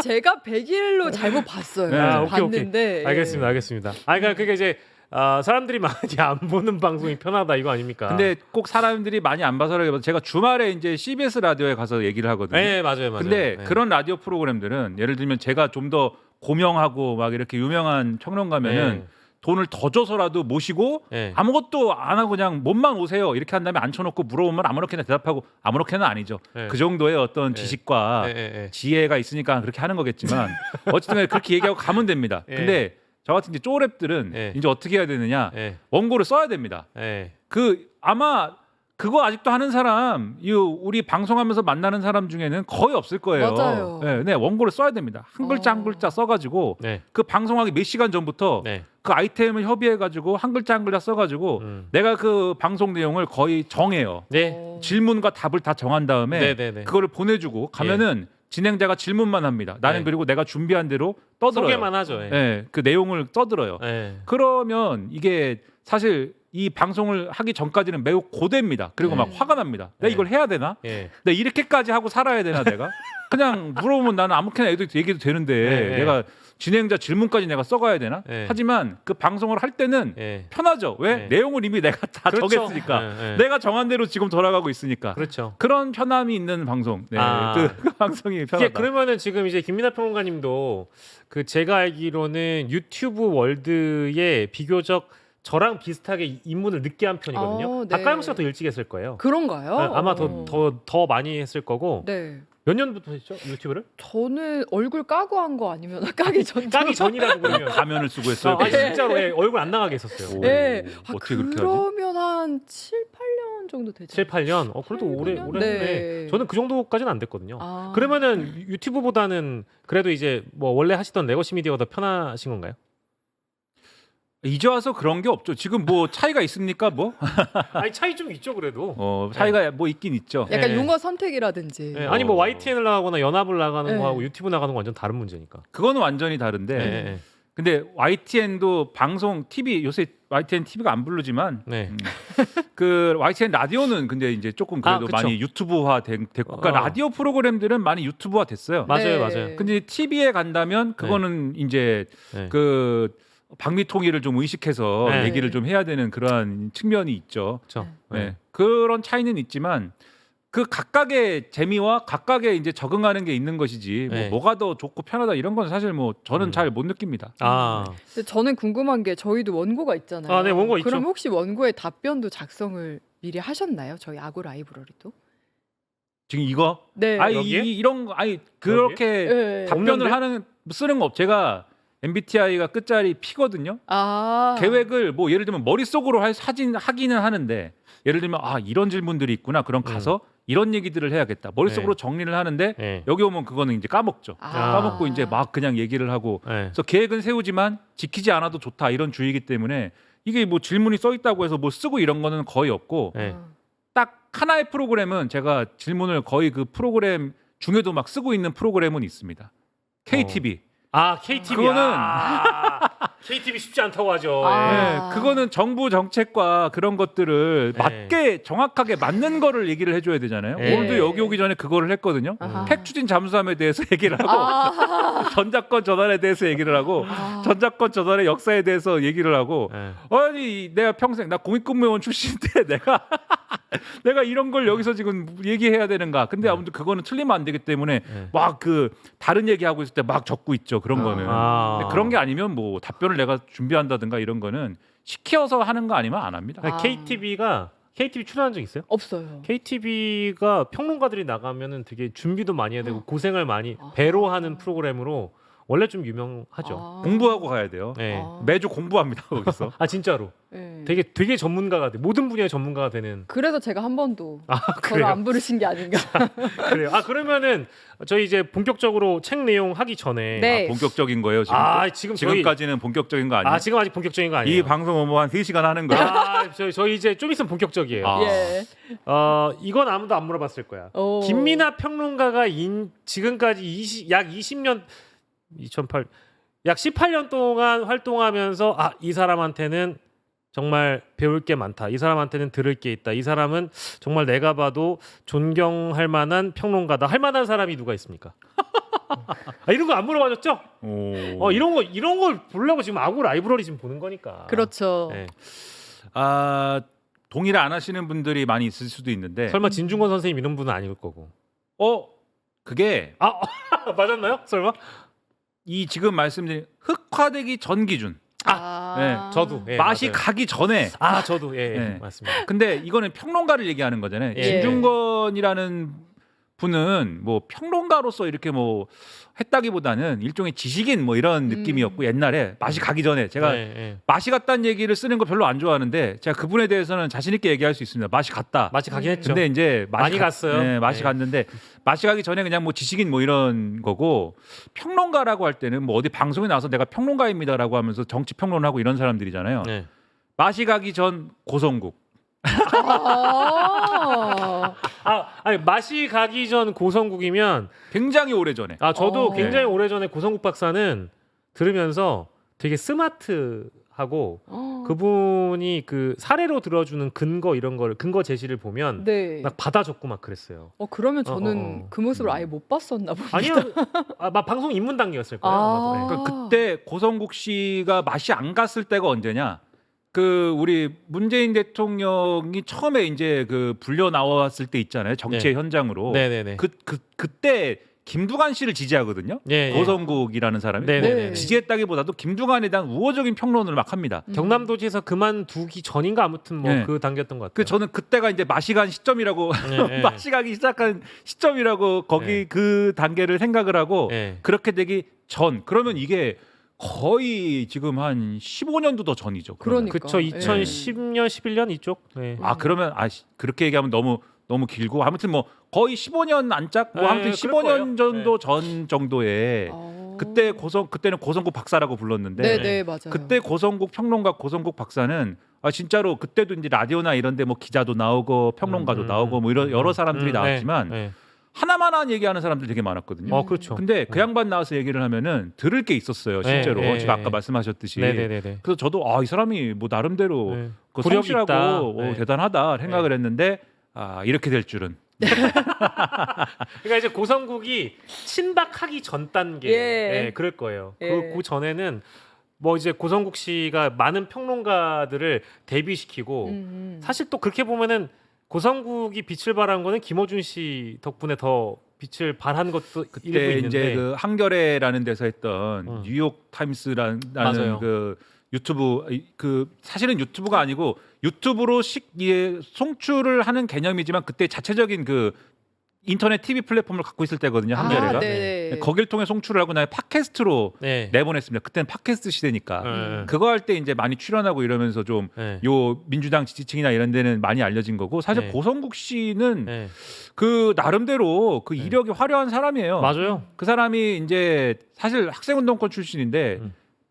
제가 100일로 잘못 봤어요. 네. 봤는데. 알겠습니다. 그러니까 그게 이제 사람들이 많이 안 보는 방송이 편하다 이거 아닙니까? 근데 꼭 사람들이 많이 안 봐서라기보다 제가 주말에 이제 CBS 라디오에 가서 얘기를 하거든요. 네, 맞아요. 근데 네. 그런 라디오 프로그램들은 예를 들면 제가 좀 더 고명하고 막 이렇게 유명한 평론가면은 돈을 더 줘서라도 모시고 네. 아무것도 안 하고 그냥 몸만 오세요 이렇게 한 다음에 앉혀놓고 물어보면 아무렇게나 대답하고 아무렇게는 아니죠. 네. 그 정도의 어떤 네. 지식과 네. 지혜가 있으니까 그렇게 하는 거겠지만 어쨌든 간에 그렇게 얘기하고 가면 됩니다. 네. 근데 저 같은 이제 쪼랩들은 네. 이제 어떻게 해야 되느냐 네. 원고를 써야 됩니다. 네. 그 아마 그거 아직도 하는 사람, 이 우리 방송하면서 만나는 사람 중에는 거의 없을 거예요. 맞아요. 네, 원고를 써야 됩니다. 한 글자 한 어. 글자 써가지고 네. 그 방송하기 몇 시간 전부터 네. 그 아이템을 협의해가지고 한 글자 한 글자 써가지고 내가 그 방송 내용을 거의 정해요. 네. 질문과 답을 다 정한 다음에 네. 그거를 보내주고 가면은 진행자가 질문만 합니다. 나는 네. 그리고 내가 준비한 대로 떠들어요. 소개만 하죠. 예. 네, 그 내용을 떠들어요. 네. 그러면 이게 사실 이 방송을 하기 전까지는 매우 고됩니다. 그리고 막 화가 납니다. 내가 네. 이걸 해야 되나? 예. 내가 이렇게까지 하고 살아야 되나 내가? 그냥 물어보면 나는 아무렇게나 얘기도 되는데 네. 내가 진행자 질문까지 내가 써가야 되나? 네. 하지만 그 방송을 할 때는 예. 편하죠. 왜? 네. 내용을 이미 내가 다 그렇죠. 정했으니까. 네. 내가 정한 대로 지금 돌아가고 있으니까. 그렇죠. 그런 편함이 있는 방송. 네. 아. 그 방송이 이게 편하다. 그러면은 지금 이제 김민하 평론가님도 그 제가 알기로는 유튜브 월드에 비교적 저랑 비슷하게 입문을 늦게 한 편이거든요. 네. 박가영 씨가 더 일찍 했을 거예요. 그런가요? 아마 더 많이 했을 거고. 네. 몇 년부터 했죠? 유튜브를? 저는 얼굴 까고 한 거 아니면 까기 전 까기 전이라고 그러면. 가면을 쓰고 했어요. 아, 진짜로 예, 얼굴 안 나가게 했었어요. 오. 네. 어떻게 그렇게 하지? 그러면 한 7, 8년 정도 되죠. 7, 8년. 그래도 8, 오래 9년? 했네. 네. 저는 그 정도까지는 안 됐거든요. 아. 그러면은 유튜브보다는 그래도 이제 뭐 원래 하시던 레거시 미디어가 더 편하신 건가요? 이제 와서 그런 게 없죠. 지금 뭐 차이가 있습니까? 뭐? 아니 차이 좀 있죠 그래도. 차이가 뭐 있긴 있죠. 약간 네. 용어 선택이라든지. 네, 아니 뭐 YTN을 나가거나 연합을 나가는 네. 거하고 유튜브 나가는 건 완전 다른 문제니까. 그거는 완전히 다른데. 네. 근데 YTN도 방송 TV 요새 YTN TV가 안 부르지만 네. 그 YTN 라디오는 근데 이제 조금 그래도 그쵸. 많이 유튜브화 됐고 그러니까 라디오 프로그램들은 많이 유튜브화 됐어요. 맞아요, 네. 맞아요. 근데 TV에 간다면 그거는 이제 네. 그 방미통일을 좀 의식해서 네. 얘기를 좀 해야 되는 그런 측면이 있죠. 그렇죠. 네. 그런 차이는 있지만 그 각각의 재미와 각각의 이제 적응하는 게 있는 것이지 네. 뭐가 더 좋고 편하다 이런 건 사실 뭐 저는 잘 못 느낍니다. 아, 근데 저는 궁금한 게 저희도 원고가 있잖아요. 네, 원고 있죠. 그럼 혹시 원고의 답변도 작성을 미리 하셨나요? 저희 아고 라이브러리도? 지금 이거 네. 아니 여기에? 이런 거 아니 그렇게 네. 답변을 없는데? 하는 쓰는 거 제가 MBTI가 끝자리 P거든요. 아. 계획을 뭐 예를 들면 머릿속으로 할 사진 하기는 하는데 예를 들면 아 이런 질문들이 있구나. 그럼 가서 이런 얘기들을 해야겠다. 머릿속으로 네. 정리를 하는데 네. 여기 오면 그거는 이제 까먹죠. 아. 까먹고 이제 막 그냥 얘기를 하고 네. 그래서 계획은 세우지만 지키지 않아도 좋다 이런 주의이기 때문에 이게 뭐 질문이 써 있다고 해서 뭐 쓰고 이런 거는 거의 없고 네. 딱 하나의 프로그램은 제가 질문을 거의 그 프로그램 중에도 막 쓰고 있는 프로그램은 있습니다. KTV. 아 KTV. KTV 쉽지 않다고 하죠. 아. 네, 그거는 정부 정책과 그런 것들을 네. 맞게 정확하게 맞는 거를 얘기를 해줘야 되잖아요. 네. 오늘도 여기 오기 전에 그거를 했거든요. 아하. 핵 추진 잠수함에 대해서 얘기를 하고 아. 전자권 전환에 대해서 얘기를 하고 아. 전자권 전환의 역사에 대해서 얘기를 하고 네. 아니 내가 평생 나 공익근무원 출신인데 내가 이런 걸 여기서 지금 얘기해야 되는가? 근데 아무튼 그거는 틀리면 안 되기 때문에 네. 막 그 다른 얘기하고 있을 때 막 적고 있죠. 그런 거는. 아. 근데 그런 게 아니면 뭐 답변을 내가 준비한다든가 이런 거는 시켜서 하는 거 아니면 안 합니다. 아. KTV가 KTV 출연한 적 있어요? 없어요. KTV가 평론가들이 나가면은 되게 준비도 많이 해야 되고 고생을 많이 아. 배로 하는 프로그램으로 원래 좀 유명하죠. 아. 공부하고 가야 돼요. 네. 아. 매주 공부합니다 거기서. 아 진짜로 네. 되게 전문가가 돼 모든 분야의 전문가가 되는. 그래서 제가 한 번도 저를 그래요? 안 부르신 게 아닌가. 그래요. 아 그러면은 저희 이제 본격적으로 책 내용 하기 전에 네. 본격적인 거예요 지금. 지금 지금까지는 본격적인 거 아니에요? 지금 아직 본격적인 거 아니에요. 이 방송 뭐 한 3시간 하는 거야. 저희 이제 좀 있으면 본격적이에요. 아. 예. 이건 아무도 안 물어봤을 거야. 오. 김민하 평론가가 지금까지 약 20년 2008 약 18년 동안 활동하면서 이 사람한테는 정말 배울 게 많다. 이 사람한테는 들을 게 있다. 이 사람은 정말 내가 봐도 존경할 만한 평론가다. 할 만한 사람이 누가 있습니까? 이런 거 안 물어봐줬죠? 오. 이런 걸 보려고 지금 아고 라이브러리 지금 보는 거니까. 그렇죠. 네. 동의를 안 하시는 분들이 많이 있을 수도 있는데 설마 진중권 선생님 이런 분은 아닐 거고. 그게 맞았나요? 설마? 이 지금 말씀드린 흑화되기 전 기준 저도 맛이 맞아요. 가기 전에 저도 네. 맞습니다. 근데 이거는 평론가를 얘기하는 거잖아요. 예. 진중권이라는 분은 뭐 평론가로서 이렇게 뭐 했다기보다는 일종의 지식인 뭐 이런 느낌이었고 옛날에 맛이 가기 전에 제가 맛이 갔다는 얘기를 쓰는 거 별로 안 좋아하는데 제가 그분에 대해서는 자신 있게 얘기할 수 있습니다. 맛이 갔다. 맛이 가긴 했죠. 근데 이제 많이 갔어요. 네, 맛이 네. 갔는데 맛이 가기 전에 그냥 뭐 지식인 뭐 이런 거고 평론가라고 할 때는 뭐 어디 방송에 나와서 내가 평론가입니다라고 하면서 정치 평론하고 이런 사람들이잖아요. 네. 맛이 가기 전 고성국. 아니 맛이 가기 전 고성국이면 굉장히 오래 전에. 저도 네. 굉장히 오래전에 고성국 박사는 들으면서 되게 스마트하고 그분이 그 사례로 들어주는 근거 이런 거를 근거 제시를 보면 네. 막 받아 적고 막 그랬어요. 그러면 저는 그 모습을 아예 못 봤었나 봅니다. 아니요, 막 방송 입문 단계였을 거예요. 아마도. 네. 그러니까 그때 고성국 씨가 맛이 안 갔을 때가 언제냐? 그 우리 문재인 대통령이 처음에 이제 그 불려 나왔을 때 있잖아요. 정치의 현장으로. 네네네. 그때 김두관 씨를 지지하거든요. 예, 예. 고성국이라는 사람이 네네네. 뭐 지지했다기보다도 김두관에 대한 우호적인 평론을 막 합니다. 경남도지에서 그만두기 전인가 아무튼 뭐 네. 그 단계였던 것 같아요. 그 저는 그때가 이제 맛이 간 시점이라고 네. 맛이 가기 시작한 시점이라고 거기 네. 그 단계를 생각을 하고 네. 그렇게 되기 전 그러면 이게 거의 지금 한 15년도 더 전이죠. 그러면. 그러니까. 그쵸 2010년 11년 이쪽. 네. 그러면 그렇게 얘기하면 너무 길고 아무튼 뭐 거의 15년 안짝 뭐 네, 아무튼 그럴 15년 정도 거예요. 전 정도에 그때는 고성국 박사라고 불렀는데 네네 맞아요. 그때 고성국 평론가 고성국 박사는 진짜로 그때도 이제 라디오나 이런데 뭐 기자도 나오고 평론가도 나오고 뭐 이런 여러 사람들이 나왔지만 네. 하나만 얘기하는 사람들 되게 많았거든요. 그렇죠. 근데 그 양반 나와서 얘기를 하면은 들을 게 있었어요, 실제로. 네, 제가 네. 아까 말씀하셨듯이. 네네네. 그래서 저도 이 사람이 뭐 나름대로 네. 그 구력이 있다. 성실하고 네. 대단하다 생각을 했는데 이렇게 될 줄은. 그러니까 이제 고성국이 친박하기 전 단계 예. 그럴 거예요. 예. 그 전에는 뭐 이제 고성국 씨가 많은 평론가들을 대비시키고 사실 또 그렇게 보면은 고성국이 빛을 발한 거는 김어준 씨 덕분에 더 빛을 발한 것도 일부 그때 있는데 이제 그 한겨레라는 데서 했던 뉴욕 타임스라는 맞아요. 그 유튜브 그 사실은 유튜브가 아니고 유튜브로 송출을 하는 개념이지만 그때 자체적인 그 인터넷 TV 플랫폼을 갖고 있을 때거든요. 한겨레가. 네. 거길 통해 송출을 하고 나서 팟캐스트로 네. 내보냈습니다. 그때는 팟캐스트 시대니까. 네. 그거 할 때 이제 많이 출연하고 이러면서 좀 네. 요 민주당 지지층이나 이런 데는 많이 알려진 거고 사실 네. 고성국 씨는 네. 그 나름대로 그 이력이 화려한 사람이에요. 맞아요. 그 사람이 이제 사실 학생운동권 출신인데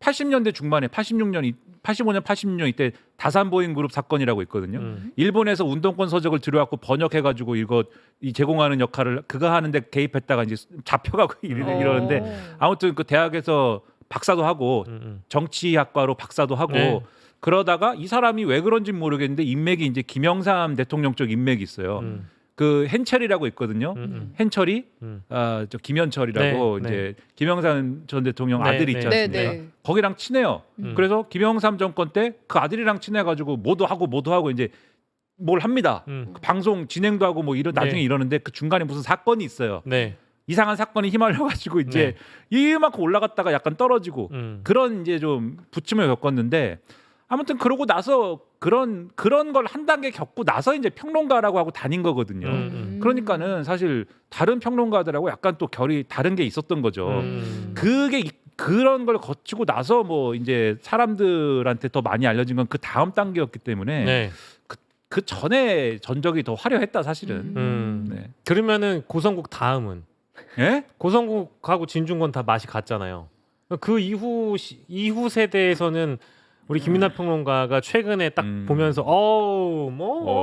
80년대 중반에 85년 86년 이때 다산보잉 그룹 사건이라고 있거든요. 일본에서 운동권 서적을 들여왔고 번역해가지고 이 제공하는 역할을 그가 하는데 개입했다가 이제 잡혀가고 이러는데 아무튼 그 대학에서 박사도 하고 정치학과로 박사도 하고 네. 그러다가 이 사람이 왜 그런지 모르겠는데 인맥이 이제 김영삼 대통령 쪽 인맥이 있어요. 그 hen철이라고 있거든요. hen철이 저 김현철이라고 네, 이제 김영삼 전 대통령 네, 아들이 네. 있지 않습니까? 네, 네. 거기랑 친해요. 그래서 김영삼 정권 때 그 아들이랑 친해가지고 뭐도 하고 이제 뭘 합니다. 그 방송 진행도 하고 뭐 나중에 네. 이러는데 그 중간에 무슨 사건이 있어요. 네. 이상한 사건이 휘말려가지고 이제 이만큼 올라갔다가 약간 떨어지고 그런 이제 좀 부침을 겪었는데 아무튼 그러고 나서 그런 걸 한 단계 겪고 나서 이제 평론가라고 하고 다닌 거거든요. 그러니까는 사실 다른 평론가들하고 약간 또 결이 다른 게 있었던 거죠. 그런 걸 거치고 나서 뭐 이제 사람들한테 더 많이 알려진 건 그 다음 단계였기 때문에 네. 그 전에 전적이 더 화려했다 사실은. 네. 그러면은 고성국 다음은 예? 고성국하고 진중권 다 맛이 갔잖아요. 그 이후 세대에서는 우리 김민하 평론가가 최근에 딱 보면서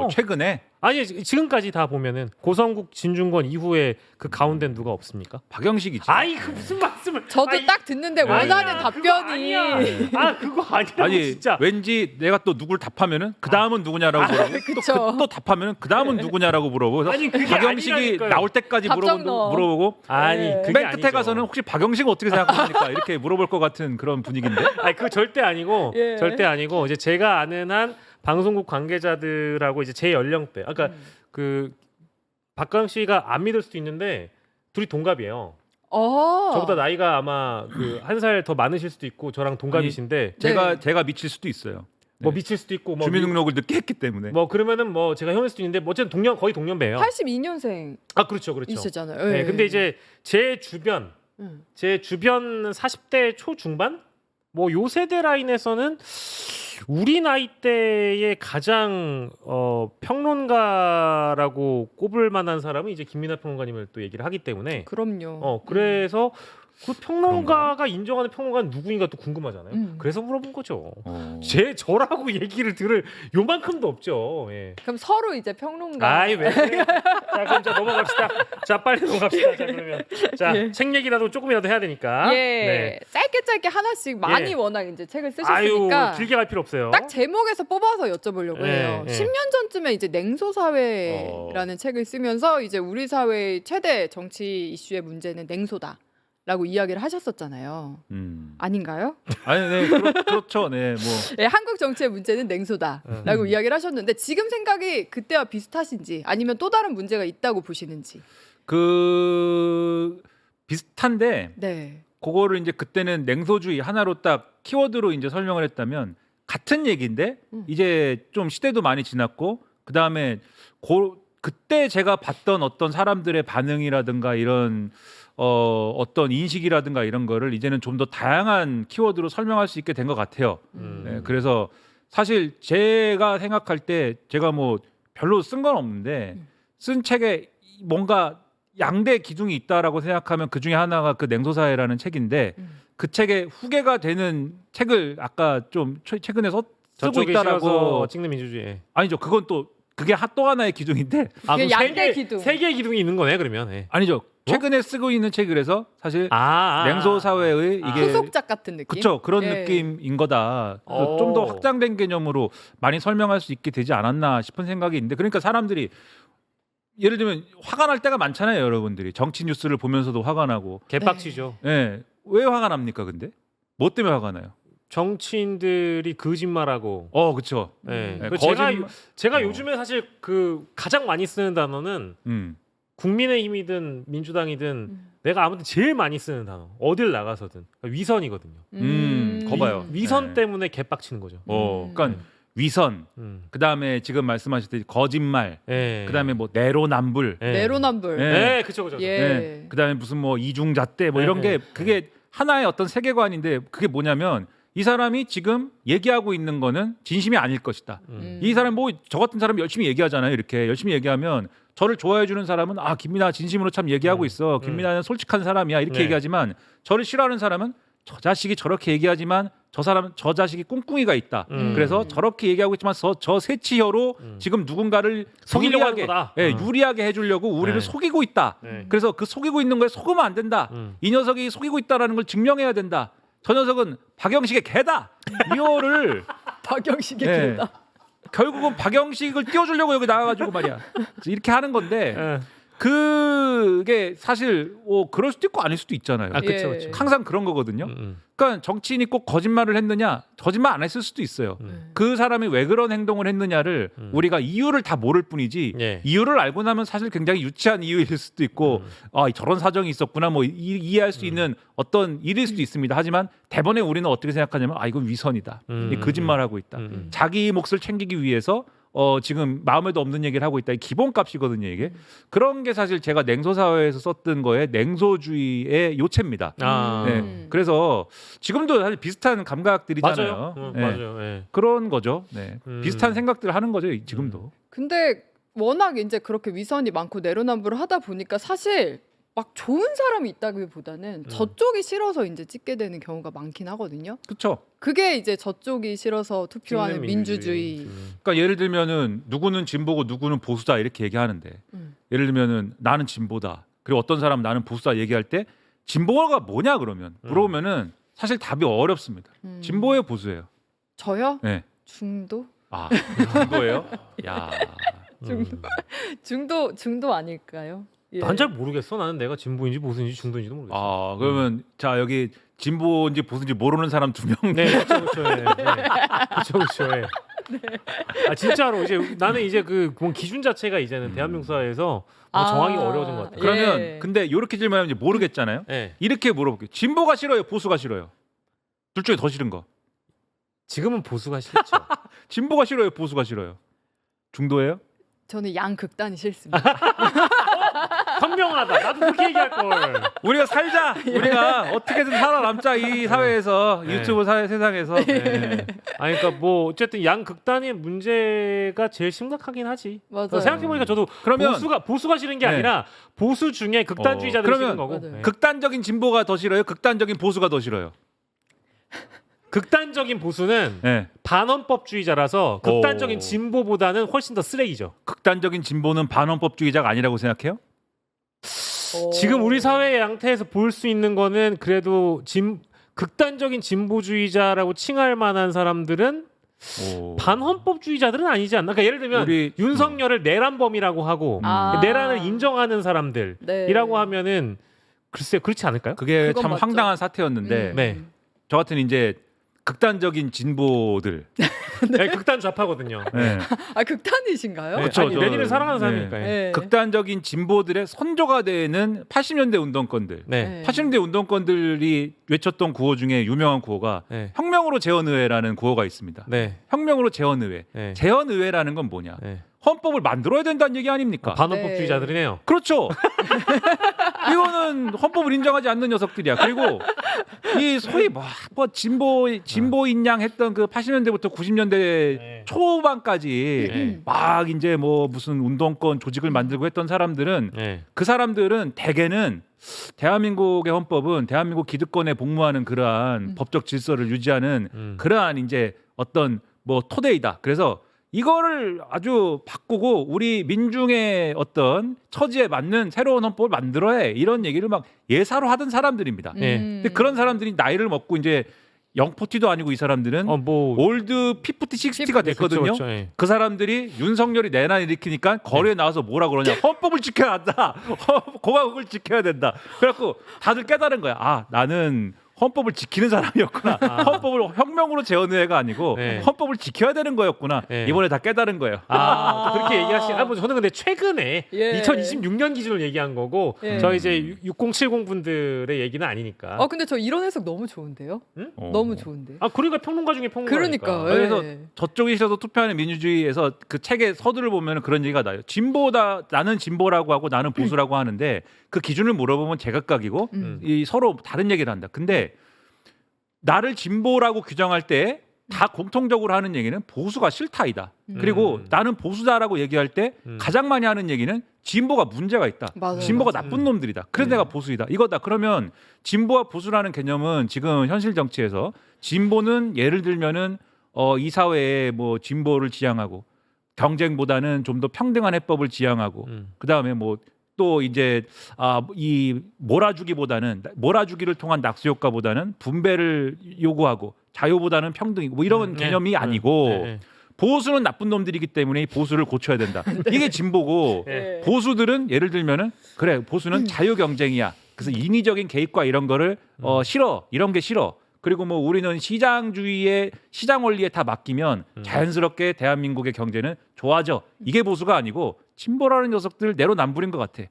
최근에 아니 지금까지 다 보면은 고성국 진중권 이후에 그 가운데 누가 없습니까? 박영식이지. 아이 그 무슨 말씀을? 저도 아이, 딱 듣는데 원하는 아니야, 답변이 그거 아니라고 아니 진짜. 왠지 내가 또 누굴 답하면은 그 다음은 누구냐라고 물어보고 그쵸. 또 답하면은 그 다음은 누구냐라고 물어보고 아니, 그게 박영식이 아니라니까요. 나올 때까지 답장 넣어. 물어보고 아니 네. 그게 맨 끝에 아니죠. 가서는 혹시 박영식은 어떻게 생각하십니까 이렇게 물어볼 것 같은 그런 분위기인데. 아니 그거 절대 아니고 예. 절대 아니고 이제 제가 아는 한 방송국 관계자들하고 이제 제 연령대, 아까 그 박가영 씨가 안 믿을 수도 있는데 둘이 동갑이에요. 저보다 나이가 아마 그 한 살 더 많으실 수도 있고 저랑 동갑이신데 제가 미칠 수도 있어요. 뭐 네. 미칠 수도 있고 뭐 주민등록을 늦게 했기 때문에. 뭐 그러면은 뭐 제가 형일 수도 있는데 뭐 어쨌든 거의 동년배예요. 82년생 아 그렇죠, 그렇죠. 이시잖아요. 네, 근데 이제 제 주변 음. 40대 초중반 뭐 요 세대 라인에서는 우리 나이대의 가장 평론가라고 꼽을 만한 사람은 이제 김민하 평론가님을 또 얘기를 하기 때문에 그럼요. 그래서 그 평론가가 인정하는 평론가는 누구인가 또 궁금하잖아요. 그래서 물어본 거죠. 저라고 얘기를 들을 요만큼도 없죠. 예. 그럼 서로 이제 평론가. 아이 왜 그래? 자 그럼 자 넘어갑시다. 자 빨리 넘어갑시다. 자 그러면 책 얘기라도 조금이라도 해야 되니까. 예. 네. 짧게 하나씩 많이 예. 워낙 이제 책을 아유 쓰셨으니까 길게 갈 필요 없어요. 딱 제목에서 뽑아서 여쭤보려고 예, 해요. 예. 10년 전쯤에 이제 냉소사회라는 책을 쓰면서 이제 우리 사회의 최대 정치 이슈의 문제는 냉소다라고 이야기를 하셨었잖아요. 아닌가요? 아니 네 그렇죠. 네 뭐. 네, 한국 정치의 문제는 냉소다라고 이야기를 하셨는데 지금 생각이 그때와 비슷하신지 아니면 또 다른 문제가 있다고 보시는지. 그 비슷한데 네. 그거를 이제 그때는 냉소주의 하나로 딱 키워드로 이제 설명을 했다면 같은 얘기인데 이제 좀 시대도 많이 지났고 그다음에 그때 제가 봤던 어떤 사람들의 반응이라든가 이런 어떤 인식이라든가 이런 거를 이제는 좀 더 다양한 키워드로 설명할 수 있게 된 것 같아요. 네, 그래서 사실 제가 생각할 때 제가 뭐 별로 쓴 건 없는데 쓴 책에 뭔가 양대 기둥이 있다라고 생각하면 그 중에 하나가 그 냉소사회라는 책인데 그 책의 후계가 되는 책을 아까 좀 최근에 쓰고 저쪽에 있다라고. 실어서 찍는 민주주의. 아니죠. 그건 또 그게 또 하나의 기둥인데 그게 양대 기둥. 세 개의 기둥이 있는 거네 그러면. 네. 아니죠. 최근에 쓰고 있는 책이 그래서 사실 냉소사회의 이게 후속작 같은 느낌. 그렇죠. 그런 예. 느낌인 거다. 좀 더 확장된 개념으로 많이 설명할 수 있게 되지 않았나 싶은 생각이 있는데 그러니까 사람들이 예를 들면 화가 날 때가 많잖아요, 여러분들이. 정치 뉴스를 보면서도 화가 나고. 개빡치죠. 네. 왜 화가 납니까, 근데? 뭐 때문에 화가 나요? 정치인들이 거짓말하고. 그렇죠. 네. 네, 제가 요즘에 사실 그 가장 많이 쓰는 단어는 국민의힘이든 민주당이든 내가 아무튼 제일 많이 쓰는 단어. 어딜 나가서든 위선이거든요. 거봐요. 위선 네. 때문에 개빡치는 거죠. 그러니까 위선, 그다음에 지금 말씀하셨듯이 거짓말, 네. 그다음에 뭐 내로남불, 네. 내로남불. 네. 네, 그쵸. 예. 네. 그다음에 무슨 뭐 이중잣대 뭐 네, 이런 네. 게 그게 하나의 어떤 세계관인데 그게 뭐냐면 이 사람이 지금 얘기하고 있는 거는 진심이 아닐 것이다. 이 사람 뭐 저 같은 사람이 열심히 얘기하잖아요. 이렇게 열심히 얘기하면 저를 좋아해 주는 사람은 김민하 진심으로 참 얘기하고 있어. 김민하는 솔직한 사람이야. 이렇게 네. 얘기하지만 저를 싫어하는 사람은 저 자식이 저렇게 얘기하지만 저 자식이 꿍꿍이가 있다. 그래서 저렇게 얘기하고 있지만 저 새치혀로 지금 누군가를 속이려고 하는 유리하게, 거다. 예, 유리하게 해주려고 우리를 네. 속이고 있다. 네. 그래서 그 속이고 있는 거에 속으면 안 된다. 이 녀석이 속이고 있다라는 걸 증명해야 된다. 저 녀석은 박영식의 개다. 이거를 박영식의 네. 개다. 결국은 박영식을 띄워주려고 여기 나와가지고 말이야. 이렇게 하는 건데 네. 그게 사실 그럴 수도 있고 아닐 수도 있잖아요. 그쵸, 예. 그쵸. 항상 그런 거거든요. 그러니까 정치인이 꼭 거짓말을 했느냐, 거짓말 안 했을 수도 있어요. 그 사람이 왜 그런 행동을 했느냐를 우리가 이유를 다 모를 뿐이지 예. 이유를 알고 나면 사실 굉장히 유치한 이유일 수도 있고 저런 사정이 있었구나 뭐 이해할 수 있는 어떤 일일 수도 있습니다. 하지만 대번에 우리는 어떻게 생각하냐면 이건 위선이다. 이 거짓말하고 있다. 자기 몫을 챙기기 위해서 지금 마음에도 없는 얘기를 하고 있다. 이 기본값이거든요, 이게. 그런 게 사실 제가 냉소사회에서 썼던 거에 냉소주의의 요체입니다. 네. 그래서 지금도 사실 비슷한 감각들이잖아요. 맞아요. 네. 맞아요. 예. 그런 거죠. 네. 비슷한 생각들을 하는 거죠, 지금도. 근데 워낙 이제 그렇게 위선이 많고 내로남불을 하다 보니까 사실 막 좋은 사람이 있다기보다는 저쪽이 싫어서 이제 찍게 되는 경우가 많긴 하거든요. 그렇죠. 그게 이제 저쪽이 싫어서 투표하는 찍는 민주주의. 그러니까 예를 들면은 누구는 진보고 누구는 보수다 이렇게 얘기하는데 예를 들면은 나는 진보다. 그리고 어떤 사람은 나는 보수다 얘기할 때 진보가 뭐냐 그러면 물어보면은 사실 답이 어렵습니다. 진보예요, 보수예요? 저요? 네. 중도? 아, 진보예요? 야. 중도 아닐까요? 예. 난 잘 모르겠어. 나는 내가 진보인지 보수인지 중도인지도 모르겠어. 아, 그러면 자, 여기 진보인지 보수인지 모르는 사람 2명. 네, 그렇죠. 예. 그렇죠. 예. 아 진짜로 이제 나는 이제 그 기준 자체가 이제는 대한민국 사회에서 정하기 어려워진 것 같아요. 그러면 예. 근데 이렇게 질문하면 이제 모르겠잖아요. 네. 이렇게 물어볼게요. 진보가 싫어요, 보수가 싫어요? 둘 중에 더 싫은 거. 지금은 보수가 싫죠. 진보가 싫어요, 보수가 싫어요? 중도예요? 저는 양극단이 싫습니다. 현명하다. 나도 그렇게 얘기할 걸. 우리가 살자. 우리가 어떻게든 살아남자 이 사회에서 네. 유튜브 세상에서. 네. 아니 그러니까 뭐 어쨌든 양극단의 문제가 제일 심각하긴 하지. 맞아요. 생각해 보니까 저도 그러면 보수가 싫은 게 네. 아니라 보수 중에 극단주의자들이 그러면 싫은 거고. 맞아요. 네. 극단적인 진보가 더 싫어요? 극단적인 보수가 더 싫어요? 극단적인 보수는 네. 반헌법주의자라서 극단적인 오. 진보보다는 훨씬 더 쓰레기죠. 극단적인 진보는 반헌법주의자가 아니라고 생각해요? 지금 우리 사회의 양태에서 볼 수 있는 거는 그래도 극단적인 진보주의자라고 칭할 만한 사람들은 오. 반헌법주의자들은 아니지 않나? 그러니까 예를 들면 우리 윤석열을 내란범이라고 하고 아. 내란을 인정하는 사람들이라고 네. 하면은 글쎄 그렇지 않을까요? 그게 그건 참 맞죠. 황당한 사태였는데 네. 저 같은 이제 극단적인 진보들. 네, 극단 좌파거든요. 네. 아 극단이신가요? 네, 그쵸, 아니, 저- 레닌을 사랑하는 네. 사람이니까. 네. 극단적인 진보들의 선조가 되는 80년대 운동권들. 네. 네. 80년대 운동권들이 외쳤던 구호 중에 유명한 구호가 네. 혁명으로 재헌의회라는 구호가 있습니다. 네. 혁명으로 재헌의회. 네. 재헌의회라는 건 뭐냐? 네. 헌법을 만들어야 된다는 얘기 아닙니까? 반헌법주의자들이네요. 그렇죠. 이거는 헌법을 인정하지 않는 녀석들이야. 그리고 이 소위 뭐 진보인 양 했던 그 80년대부터 90년대 네. 초반까지 네. 막 이제 뭐 무슨 운동권 조직을 만들고 했던 사람들은 네. 그 사람들은 대개는 대한민국의 헌법은 대한민국 기득권에 복무하는 그러한 법적 질서를 유지하는 그러한 이제 어떤 뭐 토대이다. 그래서 이거를 아주 바꾸고 우리 민중의 어떤 처지에 맞는 새로운 헌법을 만들어야 해. 이런 얘기를 막 예사로 하던 사람들입니다. 네. 근데 그런 사람들이 나이를 먹고 이제 영포티도 아니고 이 사람들은 뭐 올드 50, 60가 됐거든요. 그렇죠, 예. 그 사람들이 윤석열이 내란 일으키니까 거리에 나와서 뭐라 그러냐. 헌법을 지켜야 한다. 공화국을 지켜야 된다. 그래갖고 다들 깨달은 거야. 아, 나는 헌법을 지키는 사람이었구나. 헌법을 혁명으로 재헌의회가 아니고 네. 헌법을 지켜야 되는 거였구나. 네. 이번에 다 깨달은 거예요. 또 그렇게 얘기하시는. 뭐 저는 근데 최근에 예. 2026년 기준을 얘기한 거고 예. 저 이제 6070 분들의 얘기는 아니니까. 근데 저 이런 해석 너무 좋은데요? 너무 좋은데. 그러니까 평론가 중에 평론가니까. 그러니까. 그래서 예. 저쪽이셔서 투표하는 민주주의에서 그 책의 서두를 보면 그런 얘기가 나요. 진보다 나는 진보라고 하고 나는 보수라고 하는데 그 기준을 물어보면 제각각이고 이 서로 다른 얘기를 한다. 근데 나를 진보라고 규정할 때 다 공통적으로 하는 얘기는 보수가 싫다이다. 그리고 나는 보수다라고 얘기할 때 가장 많이 하는 얘기는 진보가 문제가 있다. 맞아요, 진보가 맞아요. 나쁜 놈들이다. 그래서 내가 보수이다. 이거다. 그러면 진보와 보수라는 개념은 지금 현실 정치에서 진보는 예를 들면은 이 사회에 뭐 진보를 지향하고 경쟁보다는 좀 더 평등한 해법을 지향하고 그다음에 뭐 또 이제 이 몰아주기를 통한 낙수 효과보다는 분배를 요구하고 자유보다는 평등이고 뭐 이런 개념이 아니고 보수는 나쁜 놈들이기 때문에 보수를 고쳐야 된다. 이게 진보고 네. 보수들은 예를 들면은 그래 보수는 자유 경쟁이야. 그래서 인위적인 개입과 이런 거를 싫어. 이런 게 싫어. 그리고 뭐 우리는 시장 원리에 다 맡기면 자연스럽게 대한민국의 경제는 좋아져. 이게 보수가 아니고 진보라는 녀석들 내로남불인 것 같아.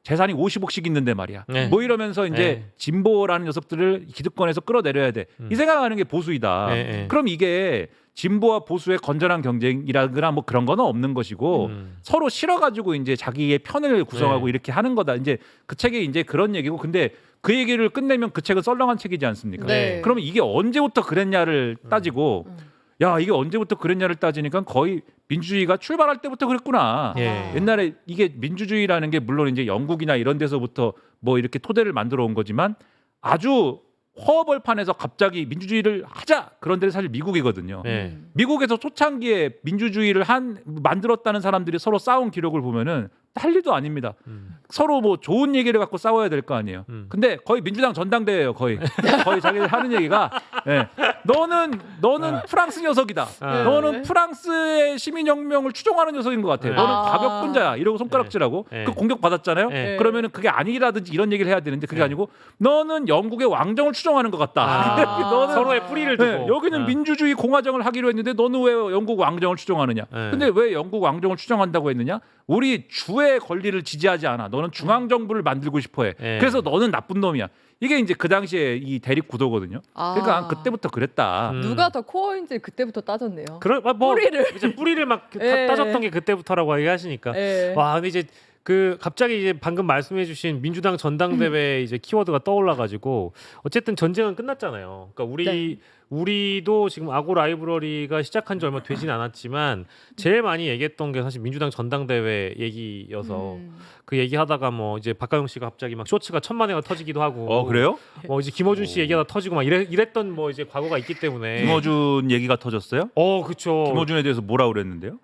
재산이 50억씩 있는데 말이야. 네. 뭐 이러면서 이제 네. 진보라는 녀석들을 기득권에서 끌어내려야 돼. 이 생각하는 게 보수이다. 네. 그럼 이게 진보와 보수의 건전한 경쟁이라거나 뭐 그런 거는 없는 것이고 서로 싫어가지고 이제 자기의 편을 구성하고 네. 이렇게 하는 거다. 이제 그 책이 이제 그런 얘기고 근데 그 얘기를 끝내면 그 책은 썰렁한 책이지 않습니까? 네. 그러면 이게 언제부터 그랬냐를 따지고 야 이게 언제부터 그랬냐를 따지니까 거의 민주주의가 출발할 때부터 그랬구나. 예. 옛날에 이게 민주주의라는 게 물론 이제 영국이나 이런 데서부터 뭐 이렇게 토대를 만들어 온 거지만 아주 허벌판에서 갑자기 민주주의를 하자 그런 데는 사실 미국이거든요. 예. 미국에서 초창기에 민주주의를 만들었다는 사람들이 서로 싸운 기록을 보면은 할 일도 아닙니다. 서로 뭐 좋은 얘기를 갖고 싸워야 될 거 아니에요. 근데 거의 민주당 전당대회예요. 거의 자기들 하는 얘기가 예. 너는 프랑스 녀석이다. 너는 프랑스의 시민혁명을 추종하는 녀석인 것 같아. 너는 가격분자야. 이러고 손가락질하고 그 공격 받았잖아요. 그러면은 그게 아니라든지 이런 얘기를 해야 되는데 그게 아니고 너는 영국의 왕정을 추종하는 것 같다. 너는 서로의 뿌리를 두고 네, 여기는 민주주의 공화정을 하기로 했는데 너는 왜 영국 왕정을 추종하느냐? 근데 왜 영국 왕정을 추종한다고 했느냐? 우리 주의 권리를 지지하지 않아. 너는 중앙 정부를 만들고 싶어해. 그래서 너는 나쁜 놈이야. 이게 이제 그 당시에 이 대립 구도거든요. 그러니까 그때부터 그랬다. 누가 더 코어인지 그때부터 따졌네요. 뭐 뿌리를. 이제 뿌리를 막 예. 따졌던 게 그때부터라고 얘기하시니까. 예. 와, 근데 이제 그 갑자기 이제 방금 말씀해주신 민주당 전당대회 이제 키워드가 떠올라가지고 어쨌든 전쟁은 끝났잖아요. 그러니까 우리도 지금 아고 라이브러리가 시작한 지 얼마 되진 않았지만 제일 많이 얘기했던 게 사실 민주당 전당대회 얘기여서 그 얘기하다가 뭐 이제 박가영 씨가 갑자기 막 쇼츠가 1000만 회가 터지기도 하고. 그래요? 뭐 이제 김어준 씨 얘기하다 터지고 막 이랬던 뭐 이제 과거가 있기 때문에. 김어준 얘기가 터졌어요? 그렇죠. 김어준에 대해서 뭐라 그랬는데요?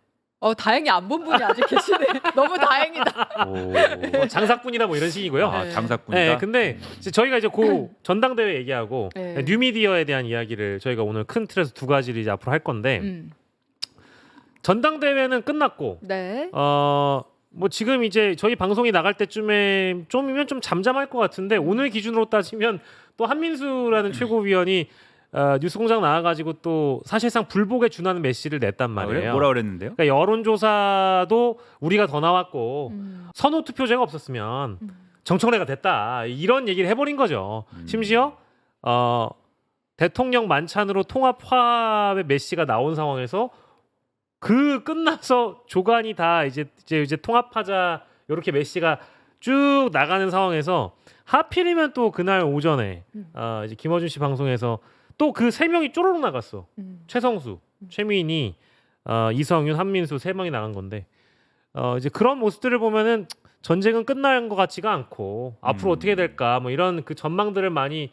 다행히 안 본 분이 아직 계시네. 너무 다행이다. 뭐 장사꾼이다 뭐 이런 식이고요. 네. 장사꾼이다. 네, 근데 이제 저희가 이제 그 전당대회 얘기하고 네. 뉴미디어에 대한 이야기를 저희가 오늘 큰 틀에서 두 가지를 이제 앞으로 할 건데 전당대회는 끝났고 네. 뭐 지금 이제 저희 방송이 나갈 때쯤에 좀이면 좀 잠잠할 것 같은데 오늘 기준으로 따지면 또 한민수라는 최고위원이 뉴스공장 나와가지고 또 사실상 불복에 준하는 메시지를 냈단 말이에요. 그래요? 뭐라 그랬는데요? 그러니까 여론조사도 우리가 더 나왔고 선호 투표제가 없었으면 정청래가 됐다 이런 얘기를 해버린 거죠. 심지어 대통령 만찬으로 통합 화합의 메시가 나온 상황에서 그 끝나서 조간이 다 이제 통합하자 이렇게 메시가 쭉 나가는 상황에서 하필이면 또 그날 오전에 이제 김어준 씨 방송에서 또 그 세 명이 쪼르륵 나갔어. 최성수, 최민희, 이성윤, 한민수 세 명이 나간 건데 이제 그런 모습들을 보면은 전쟁은 끝난 것 같지가 않고 앞으로 어떻게 될까 뭐 이런 그 전망들을 많이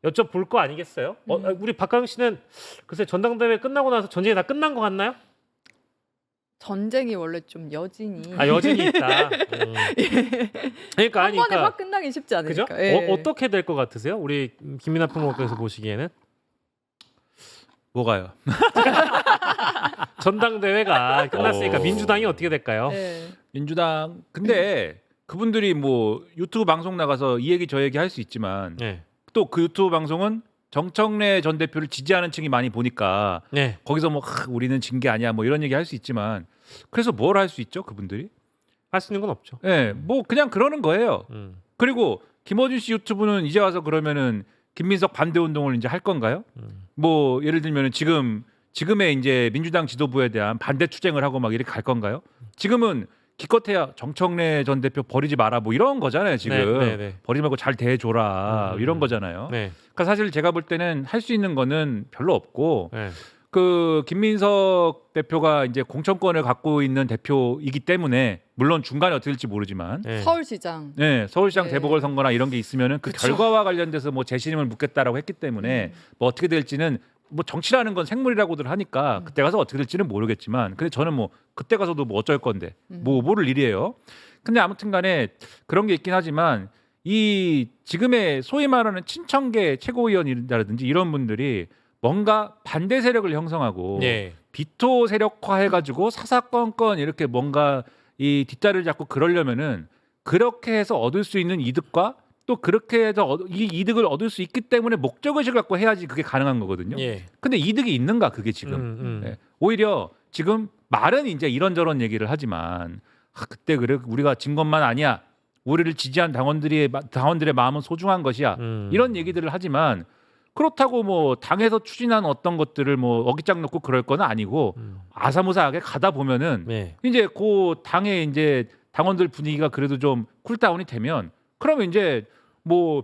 여쭤볼 거 아니겠어요? 우리 박가영 씨는 글쎄 전당대회 끝나고 나서 전쟁이 다 끝난 것 같나요? 전쟁이 원래 좀 여진이 여진이 있다. 그러니까 한 번에 확 끝나긴 쉽지 않으니까. 그죠? 예. 어떻게 될 것 같으세요? 우리 김민하 평론가께서 보시기에는 뭐가요? 전당대회가 끝났으니까 민주당이 어떻게 될까요? 예. 민주당 근데 그분들이 뭐 유튜브 방송 나가서 이 얘기 저 얘기 할 수 있지만 네. 또 그 유튜브 방송은 정청래 전 대표를 지지하는 층이 많이 보니까 네. 거기서 뭐 우리는 진 게 아니야 뭐 이런 얘기 할 수 있지만 그래서 뭘 할 수 있죠 그분들이? 할 수 있는 건 없죠. 네, 뭐 그냥 그러는 거예요. 그리고 김어준 씨 유튜브는 이제 와서 그러면은 김민석 반대 운동을 이제 할 건가요? 뭐 예를 들면은 지금의 이제 민주당 지도부에 대한 반대 투쟁을 하고 막 이렇게 갈 건가요? 지금은 기껏해야 정청래 전 대표 버리지 마라 뭐 이런 거잖아요 지금. 네. 버리지 말고 잘 대해줘라 이런 거잖아요. 네. 그러니까 사실 제가 볼 때는 할 수 있는 거는 별로 없고 네. 그 김민석 대표가 이제 공천권을 갖고 있는 대표이기 때문에 물론 중간에 어떻게 될지 모르지만 네. 서울시장. 네, 서울시장 네. 재보궐선거나 이런 게 있으면은 그 그쵸. 결과와 관련돼서 뭐 재신임을 묻겠다라고 했기 때문에 뭐 어떻게 될지는 뭐 정치라는 건 생물이라고들 하니까 그때 가서 어떻게 될지는 모르겠지만 근데 저는 뭐 그때 가서도 뭐 어쩔 건데 뭐 모를 일이에요. 근데 아무튼간에 그런 게 있긴 하지만 이 지금의 소위 말하는 친청계 최고위원이라든지 이런 분들이 뭔가 반대 세력을 형성하고 네. 비토 세력화해가지고 사사건건 이렇게 뭔가 이 뒷다리를 잡고 그러려면은 그렇게 해서 얻을 수 있는 이득과 또 그렇게 해서 이 이득을 얻을 수 있기 때문에 목적의식을 갖고 해야지 그게 가능한 거거든요. 예. 근데 이득이 있는가 그게 지금 네. 오히려 지금 말은 이제 이런저런 얘기를 하지만 그때 그래 우리가 진 것만 아니야 우리를 지지한 당원들의 마음은 소중한 것이야 이런 얘기들을 하지만 그렇다고 뭐 당에서 추진한 어떤 것들을 뭐 어깃장 놓고 그럴 건 아니고 아사무사하게 가다 보면은 네. 이제 그 당의 이제 당원들 분위기가 그래도 좀 쿨다운이 되면 그러면 이제 뭐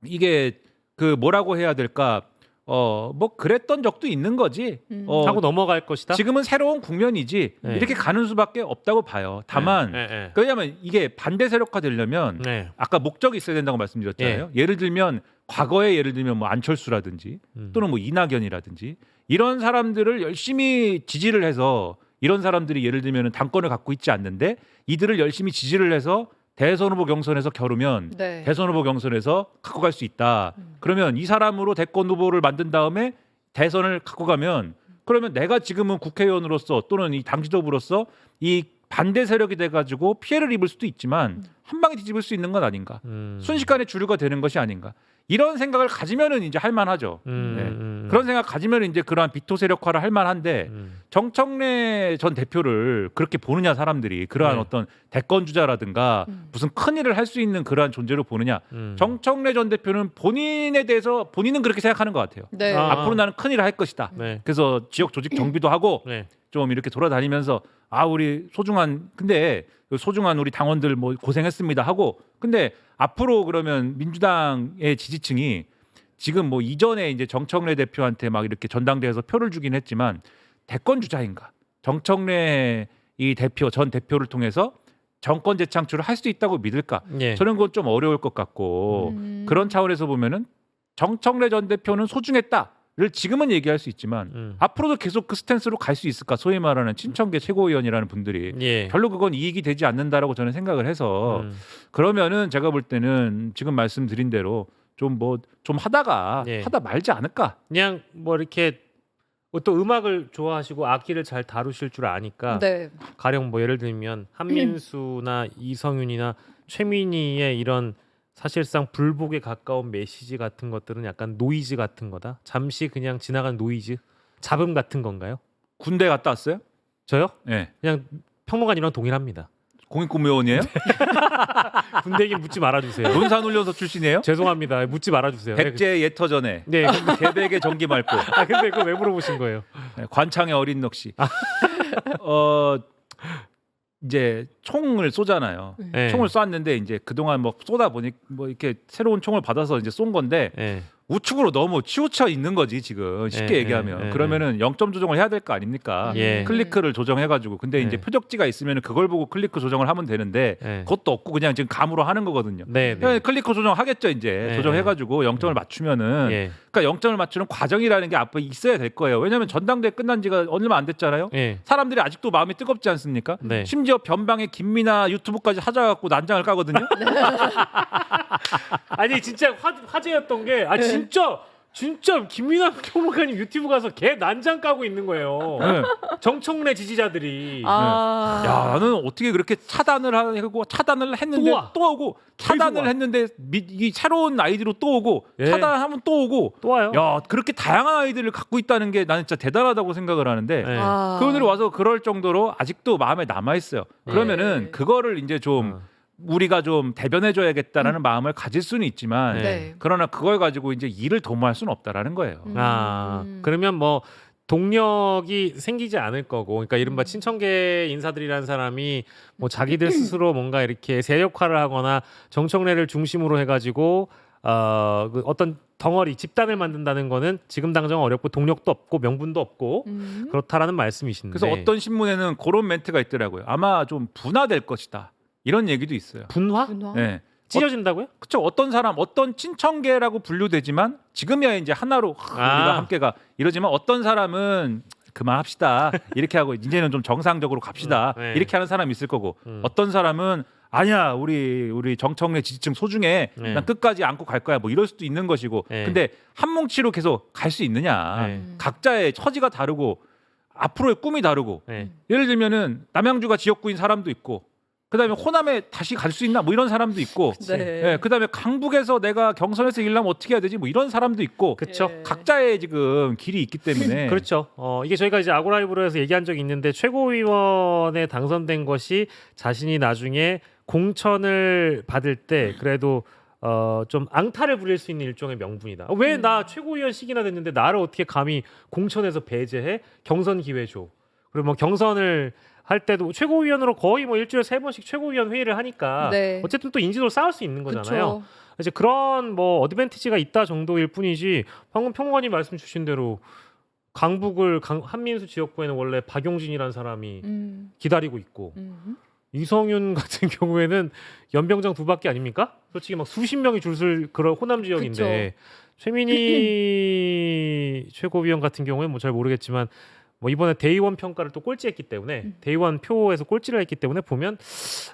이게 그 뭐라고 해야 될까 뭐 그랬던 적도 있는 거지. 하고 넘어갈 것이다. 지금은 새로운 국면이지 네. 이렇게 가는 수밖에 없다고 봐요. 다만 왜냐하면 이게 반대 세력화 되려면 네. 아까 목적이 있어야 된다고 말씀드렸잖아요. 예를 들면 과거에 예를 들면 뭐 안철수라든지 또는 뭐 이낙연이라든지 이런 사람들을 열심히 지지를 해서 이런 사람들이 예를 들면 당권을 갖고 있지 않는데 이들을 열심히 지지를 해서 대선 후보 경선에서 겨루면 네. 대선 후보 경선에서 갖고 갈 수 있다. 그러면 이 사람으로 대권 후보를 만든 다음에 대선을 갖고 가면 그러면 내가 지금은 국회의원으로서 또는 이 당 지도부로서 이 반대 세력이 돼가지고 피해를 입을 수도 있지만 한 방에 뒤집을 수 있는 건 아닌가. 순식간에 주류가 되는 것이 아닌가. 이런 생각을 가지면은 이제 할만하죠. 그런 생각 가지면 이제 그러한 비토 세력화를 할만한데 정청래 전 대표를 그렇게 보느냐 사람들이 그러한 네. 어떤 대권 주자라든가 무슨 큰 일을 할 수 있는 그러한 존재로 보느냐. 정청래 전 대표는 본인에 대해서 본인은 그렇게 생각하는 것 같아요. 네. 앞으로 나는 큰 일을 할 것이다. 네. 그래서 지역 조직 정비도 하고 네. 좀 이렇게 돌아다니면서 우리 소중한 우리 당원들 뭐 고생했습니다 하고 근데 앞으로 그러면 민주당의 지지층이 지금 뭐 이전에 이제 정청래 대표한테 막 이렇게 전당대회에서 표를 주긴 했지만 대권 주자인가 정청래 이 대표 전 대표를 통해서 정권 재창출을 할 수 있다고 믿을까 예. 저는 그건 좀 어려울 것 같고 그런 차원에서 보면은 정청래 전 대표는 소중했다를 지금은 얘기할 수 있지만 앞으로도 계속 그 스탠스로 갈 수 있을까 소위 말하는 친청계 최고위원이라는 분들이 예. 별로 그건 이익이 되지 않는다라고 저는 생각을 해서 그러면은 제가 볼 때는 지금 말씀드린 대로 좀 하다가 예. 하다 말지 않을까. 그냥 뭐 이렇게 또 음악을 좋아하시고 악기를 잘 다루실 줄 아니까 네. 가령 뭐 예를 들면 한민수나 이성윤이나 최민희의 이런 사실상 불복에 가까운 메시지 같은 것들은 약간 노이즈 같은 거다. 잠시 그냥 지나간 노이즈, 잡음 같은 건가요? 군대 갔다 왔어요? 저요? 네. 그냥 평론가님이랑 동일합니다. 공익근무요원이에요? 군대 얘기 묻지 말아주세요. 논산훈련소 출신이에요? 죄송합니다. 묻지 말아주세요. 백제 예터전에 네. 개백의 전기 맑고 근데 그거 왜 물어보신 거예요? 관창의 어린 넋이 이제 총을 쏘잖아요. 네. 총을 쐈는데 이제 그동안 뭐 쏘다 보니 뭐 이렇게 새로운 총을 받아서 이제 쏜 건데 네. 우측으로 너무 치우쳐 있는 거지 지금 쉽게 예, 얘기하면 예, 그러면은 0점 조정을 해야 될 거 아닙니까? 예. 클리크를 조정해가지고 근데 이제 예. 표적지가 있으면 그걸 보고 클리크 조정을 하면 되는데 예. 그것도 없고 그냥 지금 감으로 하는 거거든요. 네. 그냥 클리크 조정하겠죠 이제 예. 조정해가지고 0점을 맞추면은 예. 그러니까 0점을 맞추는 과정이라는 게 앞에 있어야 될 거예요. 왜냐하면 전당대회 끝난 지가 얼마 안 됐잖아요. 예. 사람들이 아직도 마음이 뜨겁지 않습니까? 네. 심지어 변방에 김미나 유튜브까지 찾아갖고 난장을 까거든요. 아니 진짜 화제였던 게 진짜 김민환 평론가님 유튜브 가서 개 난장 까고 있는 거예요. 네. 정청래 지지자들이. 야, 나는 어떻게 그렇게 차단을 했는데 또 와. 또 오고 차단을 했는데 이 새로운 아이디로 또 오고 예. 차단하면 또 오고 또 와요. 야, 그렇게 다양한 아이디를 갖고 있다는 게 나는 진짜 대단하다고 생각을 하는데 예. 그분들이 와서 그럴 정도로 아직도 마음에 남아 있어요. 그러면은 그거를 이제 좀 우리가 좀 대변해줘야겠다라는 마음을 가질 수는 있지만 네. 그러나 그걸 가지고 이제 일을 도모할 수는 없다라는 거예요. 그러면 뭐 동력이 생기지 않을 거고, 그러니까 이른바 친청계 인사들이라는 사람이 뭐 자기들 스스로 뭔가 이렇게 세력화를 하거나 정청래를 중심으로 해가지고 그 어떤 덩어리 집단을 만든다는 거는 지금 당장 어렵고 동력도 없고 명분도 없고 그렇다라는 말씀이신데. 그래서 어떤 신문에는 그런 멘트가 있더라고요. 아마 좀 분화될 것이다. 이런 얘기도 있어요. 분화? 네. 찢어진다고요? 그렇죠. 어떤 사람, 어떤 친청계라고 분류되지만 지금이야 이제 하나로 우리가 함께가 이러지만 어떤 사람은 그만합시다. 이렇게 하고 이제는 좀 정상적으로 갑시다. 네. 이렇게 하는 사람이 있을 거고 어떤 사람은 아니야 우리 정청래 지지층 소중해. 네. 난 끝까지 안고 갈 거야. 뭐 이럴 수도 있는 것이고. 네. 근데 한 뭉치로 계속 갈 수 있느냐. 네. 각자의 처지가 다르고 앞으로의 꿈이 다르고. 네. 예를 들면은 남양주가 지역구인 사람도 있고. 그다음에 호남에 다시 갈 수 있나 뭐 이런 사람도 있고 네. 그다음에 강북에서 내가 경선에서 일하면 어떻게 해야 되지 뭐 이런 사람도 있고 그렇죠. 예. 각자의 지금 길이 있기 때문에 그렇죠. 이게 저희가 이제 아고라이브로에서 얘기한 적이 있는데 최고위원에 당선된 것이 자신이 나중에 공천을 받을 때 그래도 좀 앙탈을 부릴 수 있는 일종의 명분이다. 왜 나 최고위원식이나 됐는데 나를 어떻게 감히 공천에서 배제해? 경선 기회 줘. 그리고 뭐 경선을 할 때도 최고위원으로 거의 뭐 일주일에 3번씩 최고위원 회의를 하니까 네. 어쨌든 또 인지도를 쌓을 수 있는 거잖아요. 그쵸. 이제 그런 뭐 어드밴티지가 있다 정도일 뿐이지 방금 평론가님 말씀 주신 대로 한민수 지역구에는 원래 박용진이라는 사람이 기다리고 있고 이성윤 같은 경우에는 연병장 2바퀴 아닙니까? 솔직히 막 수십 명이 줄 설 그런 호남 지역인데 최민희 최고위원 같은 경우에 뭐 잘 모르겠지만 뭐 이번에 대의원 평가를 또 꼴찌했기 때문에 대의원 표에서 꼴찌를 했기 때문에 보면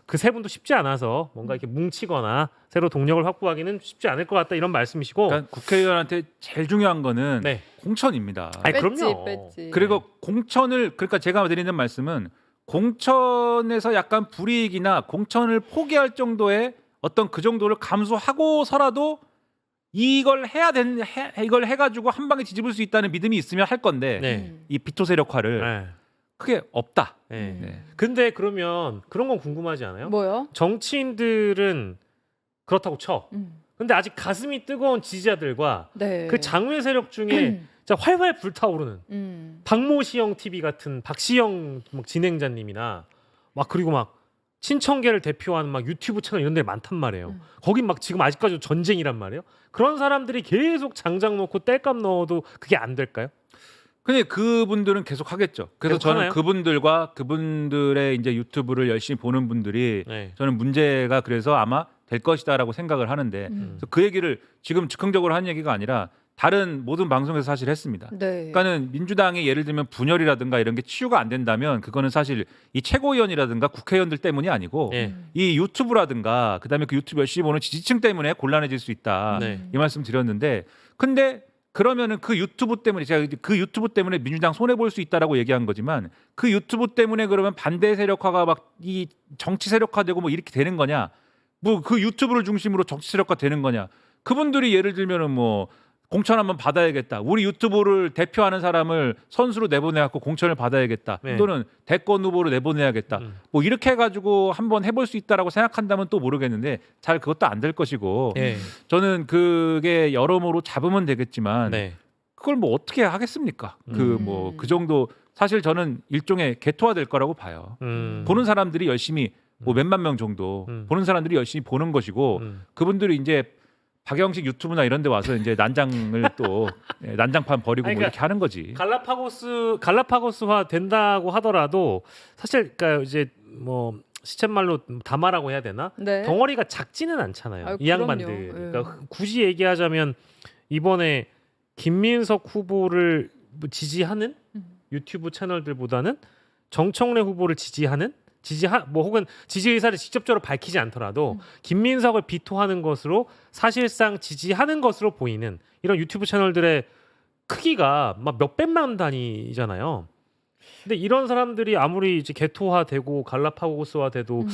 그 세 분도 쉽지 않아서 뭔가 이렇게 뭉치거나 새로 동력을 확보하기는 쉽지 않을 것 같다 이런 말씀이시고 그러니까 국회의원한테 제일 중요한 거는 네. 공천입니다. 아니, 그럼요. 뺐지. 그리고 공천을 그러니까 제가 드리는 말씀은 공천에서 약간 불이익이나 공천을 포기할 정도의 어떤 그 정도를 감수하고서라도 이걸 이걸 해가지고 한 방에 뒤집을 수 있다는 믿음이 있으면 할 건데 네. 이 비토 세력화를 네. 그게 없다. 네. 네. 근데 그러면 그런 건 궁금하지 않아요? 뭐요? 정치인들은 그렇다고 쳐. 근데 아직 가슴이 뜨거운 지지자들과 네. 그 장외 세력 중에 진짜 활활 불타오르는 박모시영 TV 같은 박시영 막 진행자님이나 막 그리고 막 친청계를 대표하는 막 유튜브 채널 이런 데 많단 말이에요. 거긴 막 지금 아직까지 전쟁이란 말이에요. 그런 사람들이 계속 장작 놓고 땔감 넣어도 그게 안 될까요? 근데 그분들은 계속 하겠죠. 그래서 계속 저는 하나요? 그분들과 그분들의 이제 유튜브를 열심히 보는 분들이 네. 저는 문제가 그래서 아마 될 것이다라고 생각을 하는데 그래서 그 얘기를 지금 즉흥적으로 한 얘기가 아니라 다른 모든 방송에서 사실 했습니다. 네. 그러니까는 민주당이 예를 들면 분열이라든가 이런 게 치유가 안 된다면 그거는 사실 이 최고위원이라든가 국회의원들 때문이 아니고 네. 이 유튜브라든가 그다음에 그 유튜브 열심히 보는 지지층 때문에 곤란해질 수 있다. 네. 이 말씀 드렸는데 근데 그러면은 그 유튜브 때문에 제가 그 유튜브 때문에 민주당 손해 볼 수 있다라고 얘기한 거지만 그 유튜브 때문에 그러면 반대 세력화가 막 이 정치 세력화되고 뭐 이렇게 되는 거냐? 뭐 그 유튜브를 중심으로 정치 세력화 되는 거냐? 그분들이 예를 들면은 뭐 공천 한번 받아야겠다. 우리 유튜브를 대표하는 사람을 선수로 내보내갖고 공천을 받아야겠다. 네. 또는 대권 후보로 내보내야겠다. 뭐 이렇게 해가지고 한번 해볼 수 있다라고 생각한다면 또 모르겠는데 잘 그것도 안 될 것이고 네. 저는 그게 여러모로 잡으면 되겠지만 네. 그걸 뭐 어떻게 하겠습니까? 그 뭐 그 정도 사실 저는 일종의 개토화 될 거라고 봐요. 보는 사람들이 열심히 뭐 몇만 명 정도 보는 사람들이 열심히 보는 것이고 그분들이 이제 박영식 유튜브나 이런 데 와서 이제 난장을 또 난장판 버리고 아니, 뭐 이렇게 하는 거지. 갈라파고스화 된다고 하더라도 사실 그러니까 이제 뭐 시쳇말로 다마라고 해야 되나? 네. 덩어리가 작지는 않잖아요. 아유, 이 양반들. 그럼요. 그러니까 굳이 얘기하자면 이번에 김민석 후보를 지지하는 유튜브 채널들보다는 정청래 후보를 뭐 혹은 지지 의사를 직접적으로 밝히지 않더라도 김민석을 비토하는 것으로 사실상 지지하는 것으로 보이는 이런 유튜브 채널들의 크기가 막 몇백만 단위잖아요. 근데 이런 사람들이 아무리 이제 개토화되고 갈라파고스화돼도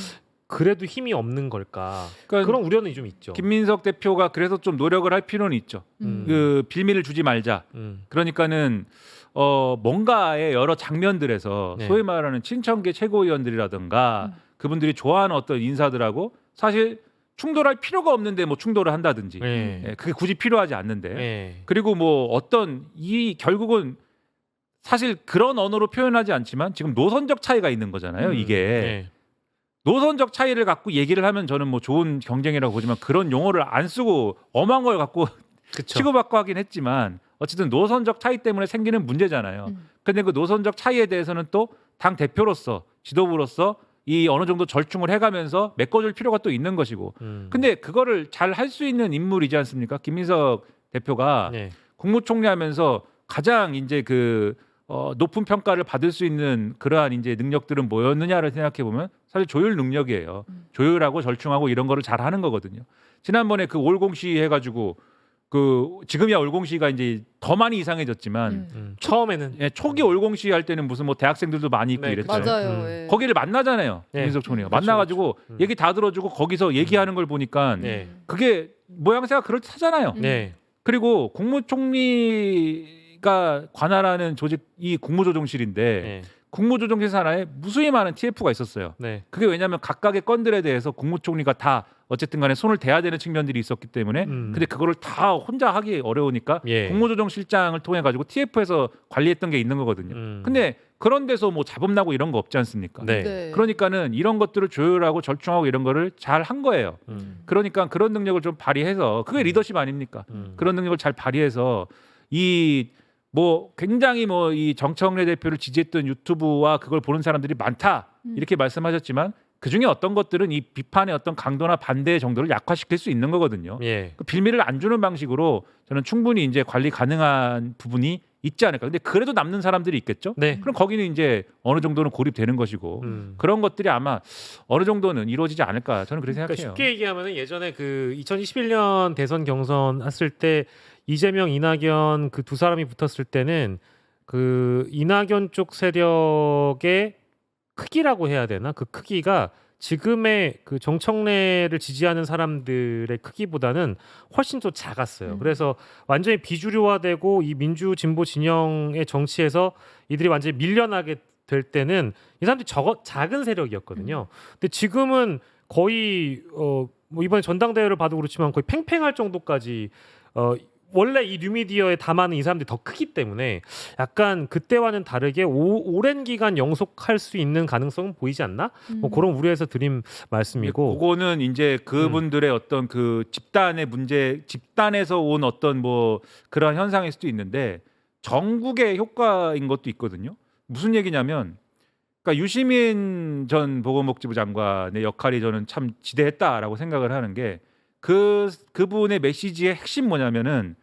그래도 힘이 없는 걸까? 그러니까 그런 우려는 좀 있죠. 김민석 대표가 그래서 좀 노력을 할 필요는 있죠. 그 빌미를 주지 말자. 그러니까는 뭔가의 여러 장면들에서 네. 소위 말하는 친청계 최고위원들이라든가 그분들이 좋아하는 어떤 인사들하고 사실 충돌할 필요가 없는데 뭐 충돌을 한다든지 네. 예, 그게 굳이 필요하지 않는데 네. 그리고 뭐 어떤 이 결국은 사실 그런 언어로 표현하지 않지만 지금 노선적 차이가 있는 거잖아요. 이게 네. 노선적 차이를 갖고 얘기를 하면 저는 뭐 좋은 경쟁이라고 보지만 그런 용어를 안 쓰고 엄한 걸 갖고 그쵸. 치고받고 하긴 했지만 어쨌든 노선적 차이 때문에 생기는 문제잖아요. 근데 그 노선적 차이에 대해서는 또 당 대표로서 지도부로서 이 어느 정도 절충을 해가면서 메꿔줄 필요가 또 있는 것이고. 근데 그거를 잘 할 수 있는 인물이지 않습니까? 김민석 대표가 네. 국무총리 하면서 가장 이제 그 높은 평가를 받을 수 있는 그러한 이제 능력들은 뭐였느냐를 생각해 보면 사실 조율 능력이에요. 조율하고 절충하고 이런 거를 잘 하는 거거든요. 지난번에 그 올공시 해가지고 그 지금이야 올공시가 이제 더 많이 이상해졌지만 처음에는 예, 초기 올공시 할 때는 무슨 뭐 대학생들도 많이 있고 네, 이랬잖아요. 맞아요. 예. 거기를 만나잖아요. 네. 김민석 총리가 그렇죠, 만나가지고 얘기 다 들어주고 거기서 얘기하는 걸 보니까 네. 그게 모양새가 그럴듯하잖아요. 네. 그리고 국무총리가 관할하는 조직 이 국무조정실인데 네. 국무조정실 산하에 무수히 많은 TF가 있었어요. 네. 그게 왜냐하면 각각의 건들에 대해서 국무총리가 다 어쨌든 간에 손을 대야 되는 측면들이 있었기 때문에 근데 그거를 다 혼자 하기 어려우니까 예. 공모조정실장을 통해 가지고 TF에서 관리했던 게 있는 거거든요. 근데 그런 데서 뭐 잡음 나고 이런 거 없지 않습니까? 네. 네. 그러니까는 이런 것들을 조율하고 절충하고 이런 거를 잘 한 거예요. 그러니까 그런 능력을 좀 발휘해서 그게 리더십 아닙니까? 그런 능력을 잘 발휘해서 이 뭐 굉장히 뭐 이 정청래 대표를 지지했던 유튜브와 그걸 보는 사람들이 많다 이렇게 말씀하셨지만 그 중에 어떤 것들은 이 비판의 어떤 강도나 반대 정도를 약화시킬 수 있는 거거든요. 예. 그 빌미를 안 주는 방식으로 저는 충분히 이제 관리 가능한 부분이 있지 않을까. 근데 그래도 남는 사람들이 있겠죠. 네. 그럼 거기는 이제 어느 정도는 고립되는 것이고 그런 것들이 아마 어느 정도는 이루어지지 않을까. 저는 그렇게 그러니까 생각해요. 쉽게 얘기하면은 예전에 그 2021년 대선 경선 했을 때 이재명, 이낙연 그 두 사람이 붙었을 때는 그 이낙연 쪽 세력의 크기라고 해야 되나? 그 크기가 지금의 그 정청래를 지지하는 사람들의 크기보다는 훨씬 더 작았어요. 그래서 완전히 비주류화되고 이 민주 진보 진영의 정치에서 이들이 완전히 밀려나게 될 때는 이 사람들이 작은 세력이었거든요. 근데 지금은 거의 뭐 이번에 전당대회를 봐도 그렇지만 거의 팽팽할 정도까지 원래 이 뉴미디어에 담아는 이 사람들이 더 크기 때문에 약간 그때와는 다르게 오랜 기간 영속할 수 있는 가능성은 보이지 않나? 뭐 그런 우려에서 드린 말씀이고. 그거는 이제 그분들의 어떤 그 집단의 문제, 집단에서 온 어떤 뭐 그런 현상일 수도 있는데 전국의 효과인 것도 있거든요. 무슨 얘기냐면, 그러니까 유시민 전 보건복지부 장관의 역할이 저는 참 지대했다라고 생각을 하는 게 그분의 메시지의 핵심 뭐냐면은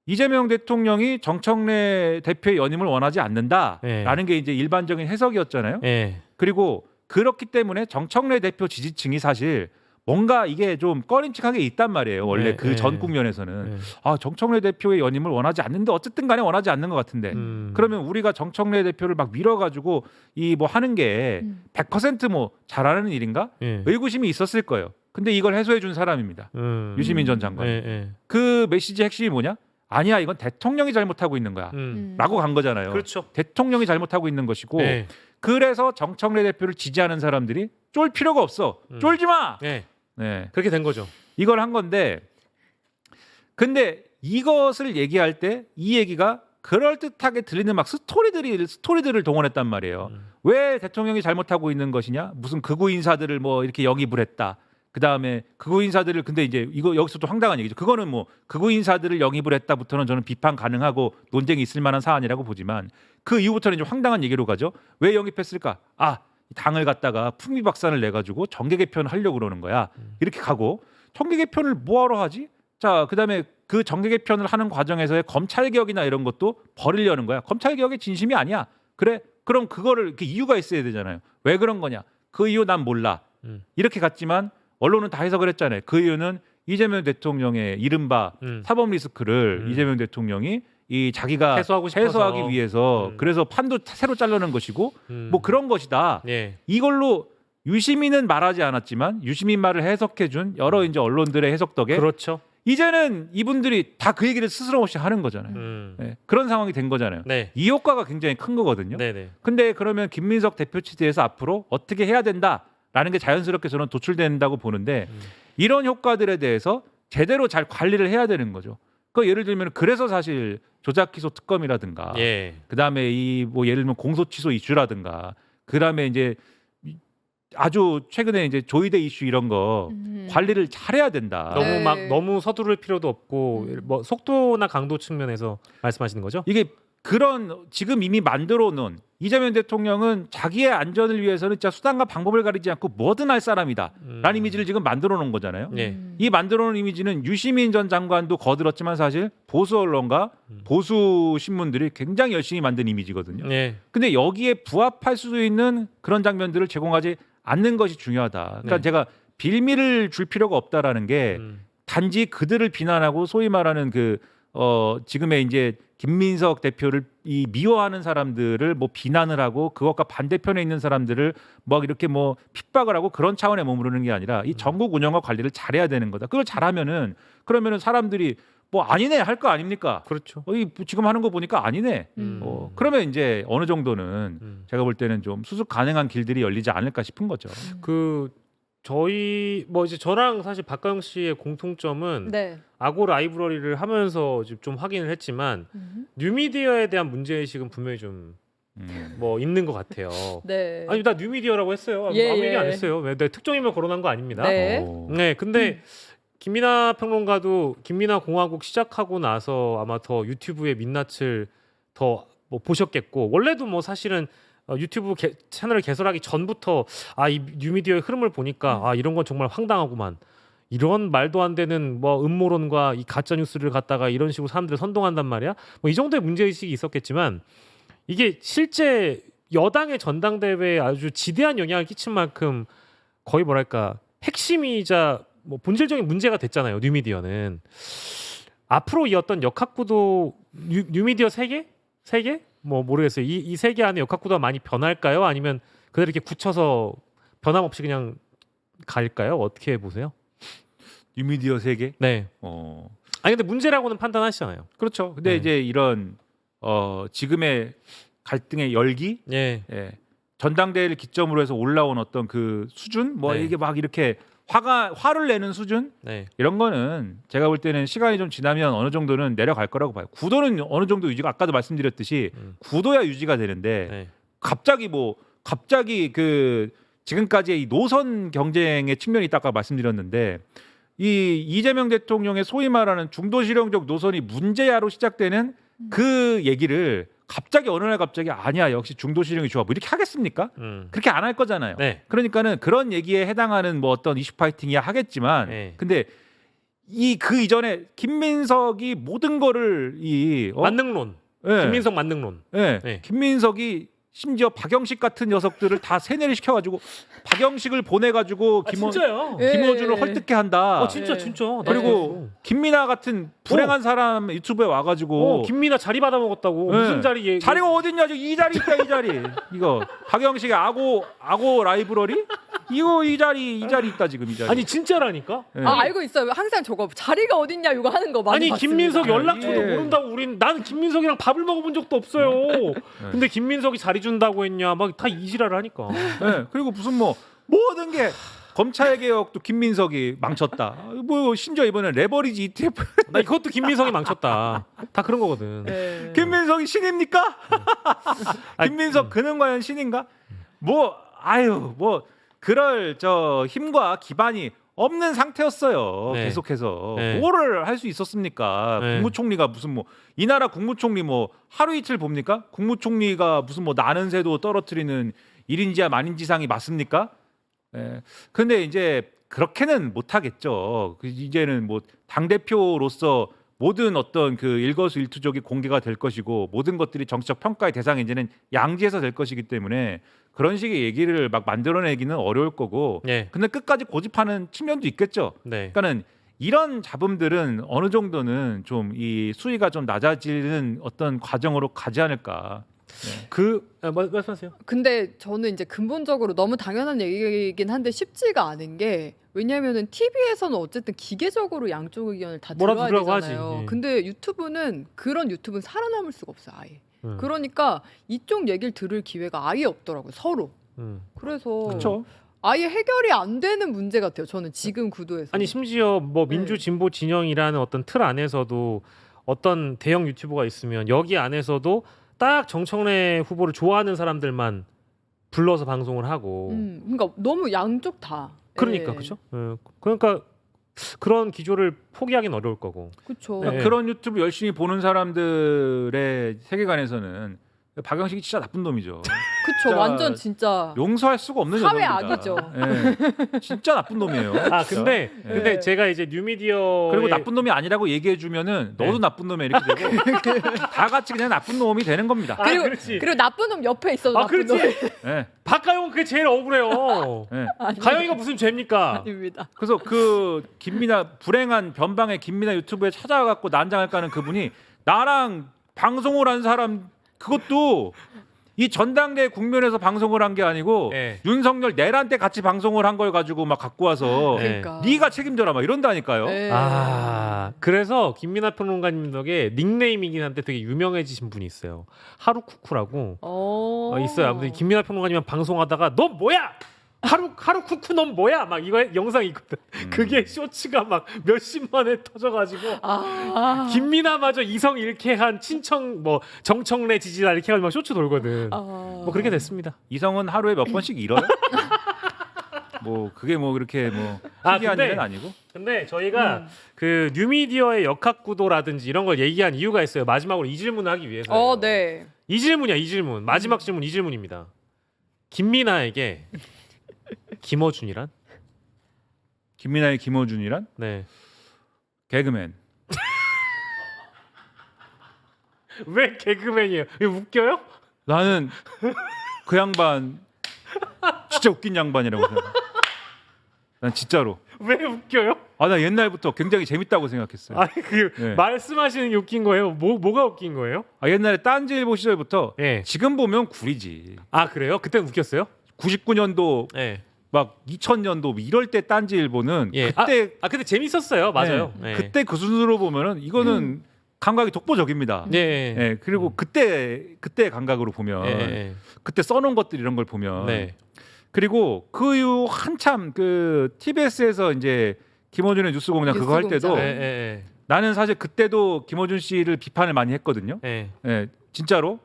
이재명 대통령이 정청래 대표의 연임을 원하지 않는다라는 게 이제 일반적인 해석이었잖아요. 예. 그리고 그렇기 때문에 정청래 대표 지지층이 사실 뭔가 이게 좀 꺼림칙하게 있단 말이에요. 원래 네, 그 전 국면에서는 네. 아 정청래 대표의 연임을 원하지 않는데 어쨌든 간에 원하지 않는 것 같은데 그러면 우리가 정청래 대표를 막 밀어가지고 이 뭐 하는 게 100% 잘하는 일인가? 예. 의구심이 있었을 거예요. 근데 이걸 해소해 준 사람입니다. 유시민 전 장관. 예. 그 메시지의 핵심이 뭐냐? 아니야, 이건 대통령이 잘못하고 있는 거야. 라고 간 거잖아요. 그렇죠. 대통령이 잘못하고 있는 것이고 예. 그래서 정청래 대표를 지지하는 사람들이 쫄 필요가 없어. 쫄지 마. 예. 네. 그렇게 된 거죠. 이걸 한 건데 근데 이것을 얘기할 때 이 얘기가 그럴듯하게 들리는 막 스토리들을 동원했단 말이에요. 왜 대통령이 잘못하고 있는 것이냐? 무슨 극우 인사들을 뭐 이렇게 영입을 했다. 그 다음에 극우 인사들을 근데 이제 이거 여기서 또 황당한 얘기죠. 그거는 뭐 극우 인사들을 영입을 했다부터는 저는 비판 가능하고 논쟁이 있을 만한 사안이라고 보지만 그 이후부터는 좀 황당한 얘기로 가죠. 왜 영입했을까? 아, 당을 갖다가 풍미박산을 내 가지고 정계 개편을 하려고 그러는 거야. 이렇게 가고 정계 개편을 뭐하러 하지? 자, 그다음에 그 정계 개편을 하는 과정에서의 검찰 개혁이나 이런 것도 버리려는 거야. 검찰 개혁의 진심이 아니야. 그래? 그럼 그거를 이렇게 이유가 있어야 되잖아요. 왜 그런 거냐? 그 이유 난 몰라. 이렇게 갔지만 언론은 다 해석을 했잖아요. 그 이유는 이재명 대통령의 이른바 사법 리스크를 이재명 대통령이 이 자기가 해소하고 싶어서. 해소하기 위해서 그래서 판도 새로 자르는 것이고 뭐 그런 것이다. 예. 이걸로 유시민은 말하지 않았지만 유시민 말을 해석해준 여러 이제 언론들의 해석 덕에 그렇죠. 이제는 이분들이 다 그 얘기를 스스럼 없이 하는 거잖아요. 네, 그런 상황이 된 거잖아요. 네. 이 효과가 굉장히 큰 거거든요. 네네. 근데 그러면 김민석 대표 체제에서 앞으로 어떻게 해야 된다라는 게 자연스럽게 저는 도출된다고 보는데 이런 효과들에 대해서 제대로 잘 관리를 해야 되는 거죠. 그 예를 들면 그래서 사실 조작 기소 특검이라든가 예. 그다음에 이 뭐 예를 들면 공소 취소 이슈라든가 그다음에 이제 아주 최근에 이제 조이대 이슈 이런 거 관리를 잘해야 된다. 너무 네. 막 너무 서두를 필요도 없고 뭐 속도나 강도 측면에서 말씀하시는 거죠? 이게 그런 지금 이미 만들어 놓은 이재명 대통령은 자기의 안전을 위해서는 진짜 수단과 방법을 가리지 않고 뭐든 할 사람이다 라는 이미지를 지금 만들어 놓은 거잖아요. 예. 이 만들어 놓은 이미지는 유시민 전 장관도 거들었지만 사실 보수 언론과 보수 신문들이 굉장히 열심히 만든 이미지거든요. 예. 근데 여기에 부합할 수 있는 그런 장면들을 제공하지 않는 것이 중요하다. 그러니까 네. 제가 빌미를 줄 필요가 없다라는 게 단지 그들을 비난하고 소위 말하는 그 지금의 이제 김민석 대표를 이 미워하는 사람들을 뭐 비난을 하고 그것과 반대편에 있는 사람들을 막 이렇게 뭐 핍박을 하고 그런 차원에 머무르는 게 아니라 이 전국 운영과 관리를 잘해야 되는 거다. 그걸 잘하면은 그러면은 사람들이 뭐 아니네 할 거 아닙니까? 그렇죠. 이 지금 하는 거 보니까 아니네. 그러면 이제 어느 정도는 제가 볼 때는 좀 수습 가능한 길들이 열리지 않을까 싶은 거죠. 그 저희 뭐 이제 저랑 사실 박가영 씨의 공통점은 네. 아고 라이브러리를 하면서 좀 확인을 했지만 뉴미디어에 대한 문제의식은 분명히 좀 뭐 있는 것 같아요. 네. 아니 나 뉴미디어라고 했어요. 예, 아무 얘기 안 예. 했어요. 왜 내가 특정인물 거론한 거 아닙니다. 네. 네, 근데 김민하 평론가도 김민하 공화국 시작하고 나서 아마 더 유튜브의 민낯을 더 뭐 보셨겠고 원래도 뭐 사실은 유튜브 채널을 개설하기 전부터 이 뉴미디어의 흐름을 보니까 이런 건 정말 황당하구만. 이런 말도 안 되는 뭐 음모론과 이 가짜 뉴스를 갖다가 이런 식으로 사람들을 선동한단 말이야. 뭐 이 정도의 문제 의식이 있었겠지만 이게 실제 여당의 전당대회에 아주 지대한 영향을 끼친 만큼 거의 뭐랄까 핵심이자 뭐 본질적인 문제가 됐잖아요. 뉴미디어는 앞으로 이 어떤 역학구도 뉴미디어 세계 뭐 모르겠어요. 이 세계 안에 역학구도가 많이 변할까요? 아니면 그대로 이렇게 굳혀서 변함없이 그냥 갈까요? 어떻게 보세요? 뉴미디어 세계? 네. 아니 근데 문제라고는 판단하시잖아요. 그렇죠. 근데 네. 이제 이런 지금의 갈등의 열기, 예. 전당대회를 기점으로 해서 올라온 어떤 그 수준, 뭐 네. 이게 막 이렇게 화를 내는 수준 네. 이런 거는 제가 볼 때는 시간이 좀 지나면 어느 정도는 내려갈 거라고 봐요. 구도는 어느 정도 유지가 아까도 말씀드렸듯이 구도야 유지가 되는데 네. 갑자기 그 지금까지의 이 노선 경쟁의 측면이 있다 아까 말씀드렸는데 이 이재명 대통령의 소위 말하는 중도실용적 노선이 문제야로 시작되는 그 얘기를 갑자기 어느 날 갑자기 아니야 역시 중도실용이 좋아 뭐 이렇게 하겠습니까? 그렇게 안 할 거잖아요. 네. 그러니까는 그런 얘기에 해당하는 뭐 어떤 이슈 파이팅이야 하겠지만 네. 근데 그 이전에 김민석이 모든 거를 만능론. 예. 김민석 만능론. 예. 네. 김민석이 심지어 박영식 같은 녀석들을 다 세뇌를 시켜가지고 박영식을 보내가지고 진짜요? 김어준을 헐뜯게 한다. 진짜. 그리고 김민아 같은 불행한 사람 유튜브에 와가지고 김민하 자리 받아 먹었다고. 네. 무슨 자리 자리가 어딨냐 지금 이 자리 있다 이 자리 이거 박영식의 아고 라이브러리 이거 이 자리 있다 지금 이 자리. 아니 진짜라니까? 예. 알고 있어요. 항상 저거 자리가 어딨냐 이거 하는 거 많이 아니 봤습니다. 김민석 연락처도 예. 모른다고 나는 김민석이랑 밥을 먹어본 적도 없어요. 근데 김민석이 자리 준다고 했냐 막 다 이지랄을 하니까. 네, 그리고 무슨 뭐 모든 게 검찰 개혁도 김민석이 망쳤다. 뭐 심지어 이번에 레버리지 ETF 나 이것도 김민석이 망쳤다. 다 그런 거거든. 네. 김민석이 신입니까? 김민석 그는 과연 신인가? 뭐 그럴 힘과 기반이 없는 상태였어요. 네. 계속해서 네. 뭐를 할 수 있었습니까? 네. 국무총리가 무슨 뭐 이 나라 국무총리 뭐 하루 이틀 봅니까? 국무총리가 무슨 뭐 나는 새도 떨어뜨리는 1인지야 만인지상이 맞습니까? 예. 근데 이제 그렇게는 못 하겠죠. 이제는 뭐 당 대표로서 모든 어떤 그 일거수일투족이 공개가 될 것이고 모든 것들이 정치적 평가의 대상이 이제는 양지에서 될 것이기 때문에 그런 식의 얘기를 막 만들어내기는 어려울 거고. 네. 근데 끝까지 고집하는 측면도 있겠죠. 네. 그러니까는 이런 잡음들은 어느 정도는 좀 이 수위가 좀 낮아지는 어떤 과정으로 가지 않을까. 네. 말씀하세요. 근데 저는 이제 근본적으로 너무 당연한 얘기이긴 한데 쉽지가 않은 게 왜냐면은 TV에서는 어쨌든 기계적으로 양쪽 의견을 다 뭐라도 들어야 들으라고 되잖아요. 하지. 예. 근데 그런 유튜브는 살아남을 수가 없어요, 아예. 그러니까 이쪽 얘기를 들을 기회가 아예 없더라고요, 서로. 그래서 그렇죠. 아예 해결이 안 되는 문제 같아요. 저는 지금 구도에서. 아니 심지어 뭐 민주 진보 진영이라는 어떤 틀 안에서도 어떤 대형 유튜버가 있으면 여기 안에서도 딱 정청래 후보를 좋아하는 사람들만 불러서 방송을 하고. 그러니까 너무 양쪽 다. 그러니까 예. 그죠? 그러니까 그런 기조를 포기하기는 어려울 거고. 그렇죠. 네. 그런 유튜브 열심히 보는 사람들의 세계관에서는 박영식이 진짜 나쁜 놈이죠. 그쵸. 진짜 완전 진짜 용서할 수가 없는 사회 녀석입니다. 악이죠. 예. 진짜 나쁜 놈이에요. 근데 네. 제가 이제 뉴미디어 그리고 나쁜 놈이 아니라고 얘기해 주면은 너도 네. 나쁜 놈이야 이렇게 되고 다 같이 그냥 나쁜 놈이 되는 겁니다. 그렇지. 그리고 나쁜 놈 옆에 있어도 나쁜 놈. 그렇지. 예. 박가영은 그게 제일 억울해요. 예. 가영이가 무슨 죄입니까? 아닙니다. 그래서 그 불행한 변방의 김민아 유튜브에 찾아와갖고 난장을 까는 그분이 나랑 방송을 한 사람 그것도 이 전당대 국면에서 방송을 한 게 아니고 네. 윤석열 내란 때 같이 방송을 한 걸 가지고 막 갖고 와서 네. 그러니까. 네가 책임져라 막 이런다니까요. 네. 그래서 김민하 평론가님 덕에 닉네임이긴 한데 되게 유명해지신 분이 있어요. 하루쿠쿠라고 있어요. 아무튼 김민하 평론가님 방송하다가 너 뭐야? 하루 쿠쿠 넌 뭐야? 막 이거 영상이 있거든. 그게 쇼츠가 막 몇십만에 터져가지고 김민아마저 이성 잃게 한 친청 뭐 정청래 지지자 이렇게 해가지고 막 쇼츠 돌거든. 뭐 그렇게 됐습니다. 이성은 하루에 몇 번씩 잃어요? 뭐 그게 뭐 그렇게 뭐 특이한 근데- 일은 아니고. 근데 저희가 그 뉴미디어의 역학구도라든지 이런 걸 얘기한 이유가 있어요. 마지막으로 이 질문을 하기 위해서. 네. 이 질문이야, 이 질문. 마지막 질문 이 질문입니다. 김민아에게 김어준이란? 김민아의 김어준이란 네. 개그맨. 왜 개그맨이에요? 이거 웃겨요? 나는 그 양반 진짜 웃긴 양반이라고 생각해. 난 진짜로. 왜 웃겨요? 나 옛날부터 굉장히 재밌다고 생각했어요. 아니 그 네. 말씀하시는 게 웃긴 거예요? 뭐가 웃긴 거예요? 옛날에 딴지일보 시절부터 예. 지금 보면 구리지. 아 그래요? 그때 웃겼어요? 99년도 예. 막 2000년도 이럴 때 딴지일보는 예. 그때 그때 재밌었어요. 맞아요. 네, 예. 그때 그 순으로 보면은 이거는 감각이 독보적입니다. 예. 예. 예, 그리고 그때 감각으로 보면 예. 그때 써놓은 것들 이런 걸 보면 네. 그리고 그 이후 한참 그 TBS에서 이제 김어준의 뉴스공장 그거 할 때도 뉴스공장. 예. 예. 나는 사실 그때도 김어준 씨를 비판을 많이 했거든요. 예. 예, 진짜로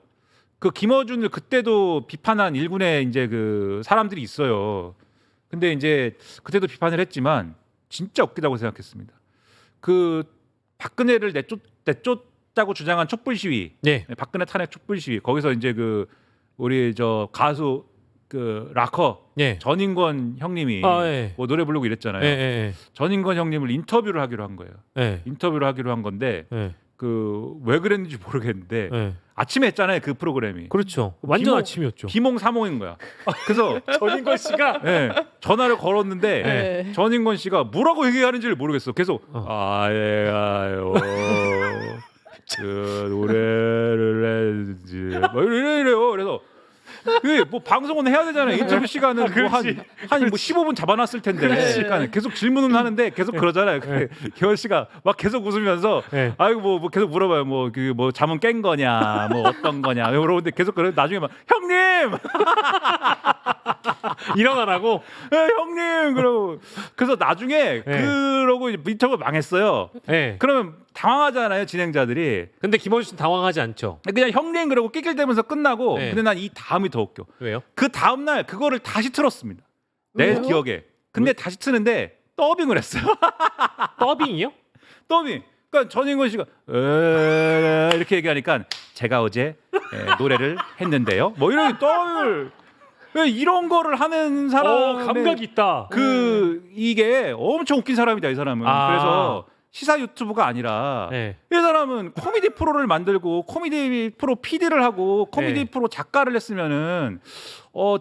그 김어준을 그때도 비판한 일군의 이제 그 사람들이 있어요. 근데 이제 그때도 비판을 했지만 진짜 웃기다고 생각했습니다. 그 박근혜를 내쫓자고 주장한 촛불 시위, 예. 박근혜 탄핵 촛불 시위 거기서 이제 그 우리 저 가수 그 락커 예. 전인권 형님이 예. 뭐 노래 부르고 이랬잖아요. 예. 전인권 형님을 인터뷰를 하기로 한 거예요. 예. 인터뷰를 하기로 한 건데 예. 그 왜 그랬는지 모르겠는데 예. 아침에 했잖아요 그 프로그램이. 그렇죠. 완전 비몽- 아침이었죠. 비몽사몽인 거야. 그래서 전인권 씨가 예, 전화를 걸었는데 네. 전인권 씨가 뭐라고 얘기하는지를 모르겠어. 계속 아예가요 그 노래를 했지 뭐 이래요. 그래서 그 뭐 방송은 해야 되잖아요. 인터뷰 시간은 뭐한뭐 15분 잡아놨을 텐데 그래. 시간을 계속 질문은 하는데 계속 그러잖아요. 개월 씨가 막 계속 웃으면서 네. 아이고 뭐 계속 물어봐요. 뭐 그 뭐 잠은 깬 거냐, 뭐 어떤 거냐. 물어보는데 계속 그래. 나중에 막 형님, 일어나라고. 형님 그러고 그래서 나중에 그러고 이제 인터뷰 망했어요. 예. 그러면 당황하잖아요 진행자들이. 근데 김원준 씨는 당황하지 않죠. 그냥 형님 그러고 낄낄대면서 끝나고. 네. 근데 난 이 다음이 더 웃겨. 왜요? 그 다음 날 그거를 다시 틀었습니다. 내 왜요? 기억에. 근데 다시 트는데 더빙을 했어요. 더빙이요? 더빙. 그러니까 전인권 씨가 이렇게 얘기하니까 제가 어제 노래를 했는데요. 뭐 이런 더빙을 왜 이런 거를 하는 사람 감각이 있다. 그 이게 엄청 웃긴 사람이다 이 사람은. 아. 그래서 시사 유튜브가 아니라 네. 이 사람은 코미디 프로를 만들고 코미디 프로 PD를 하고 코미디 네. 프로 작가를 했으면은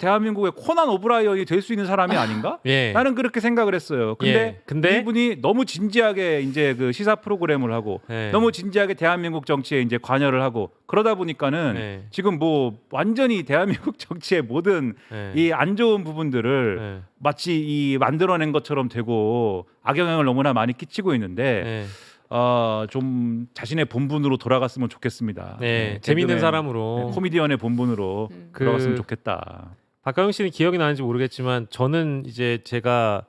대한민국의 코난 오브라이언이 될 수 있는 사람이 아닌가? 예. 나는 그렇게 생각을 했어요. 근데 이분이 너무 진지하게 이제 그 시사 프로그램을 하고 네. 너무 진지하게 대한민국 정치에 이제 관여를 하고 그러다 보니까는 네. 지금 뭐 완전히 대한민국 정치의 모든 네. 이 안 좋은 부분들을 네. 마치 이 만들어낸 것처럼 되고 악영향을 너무나 많이 끼치고 있는데 네. 좀 자신의 본분으로 돌아갔으면 좋겠습니다. 네. 재밌는 개그맨, 사람으로. 코미디언의 본분으로 그- 돌아갔으면 좋겠다. 박가영 씨는 기억이 나는지 모르겠지만 저는 이제 제가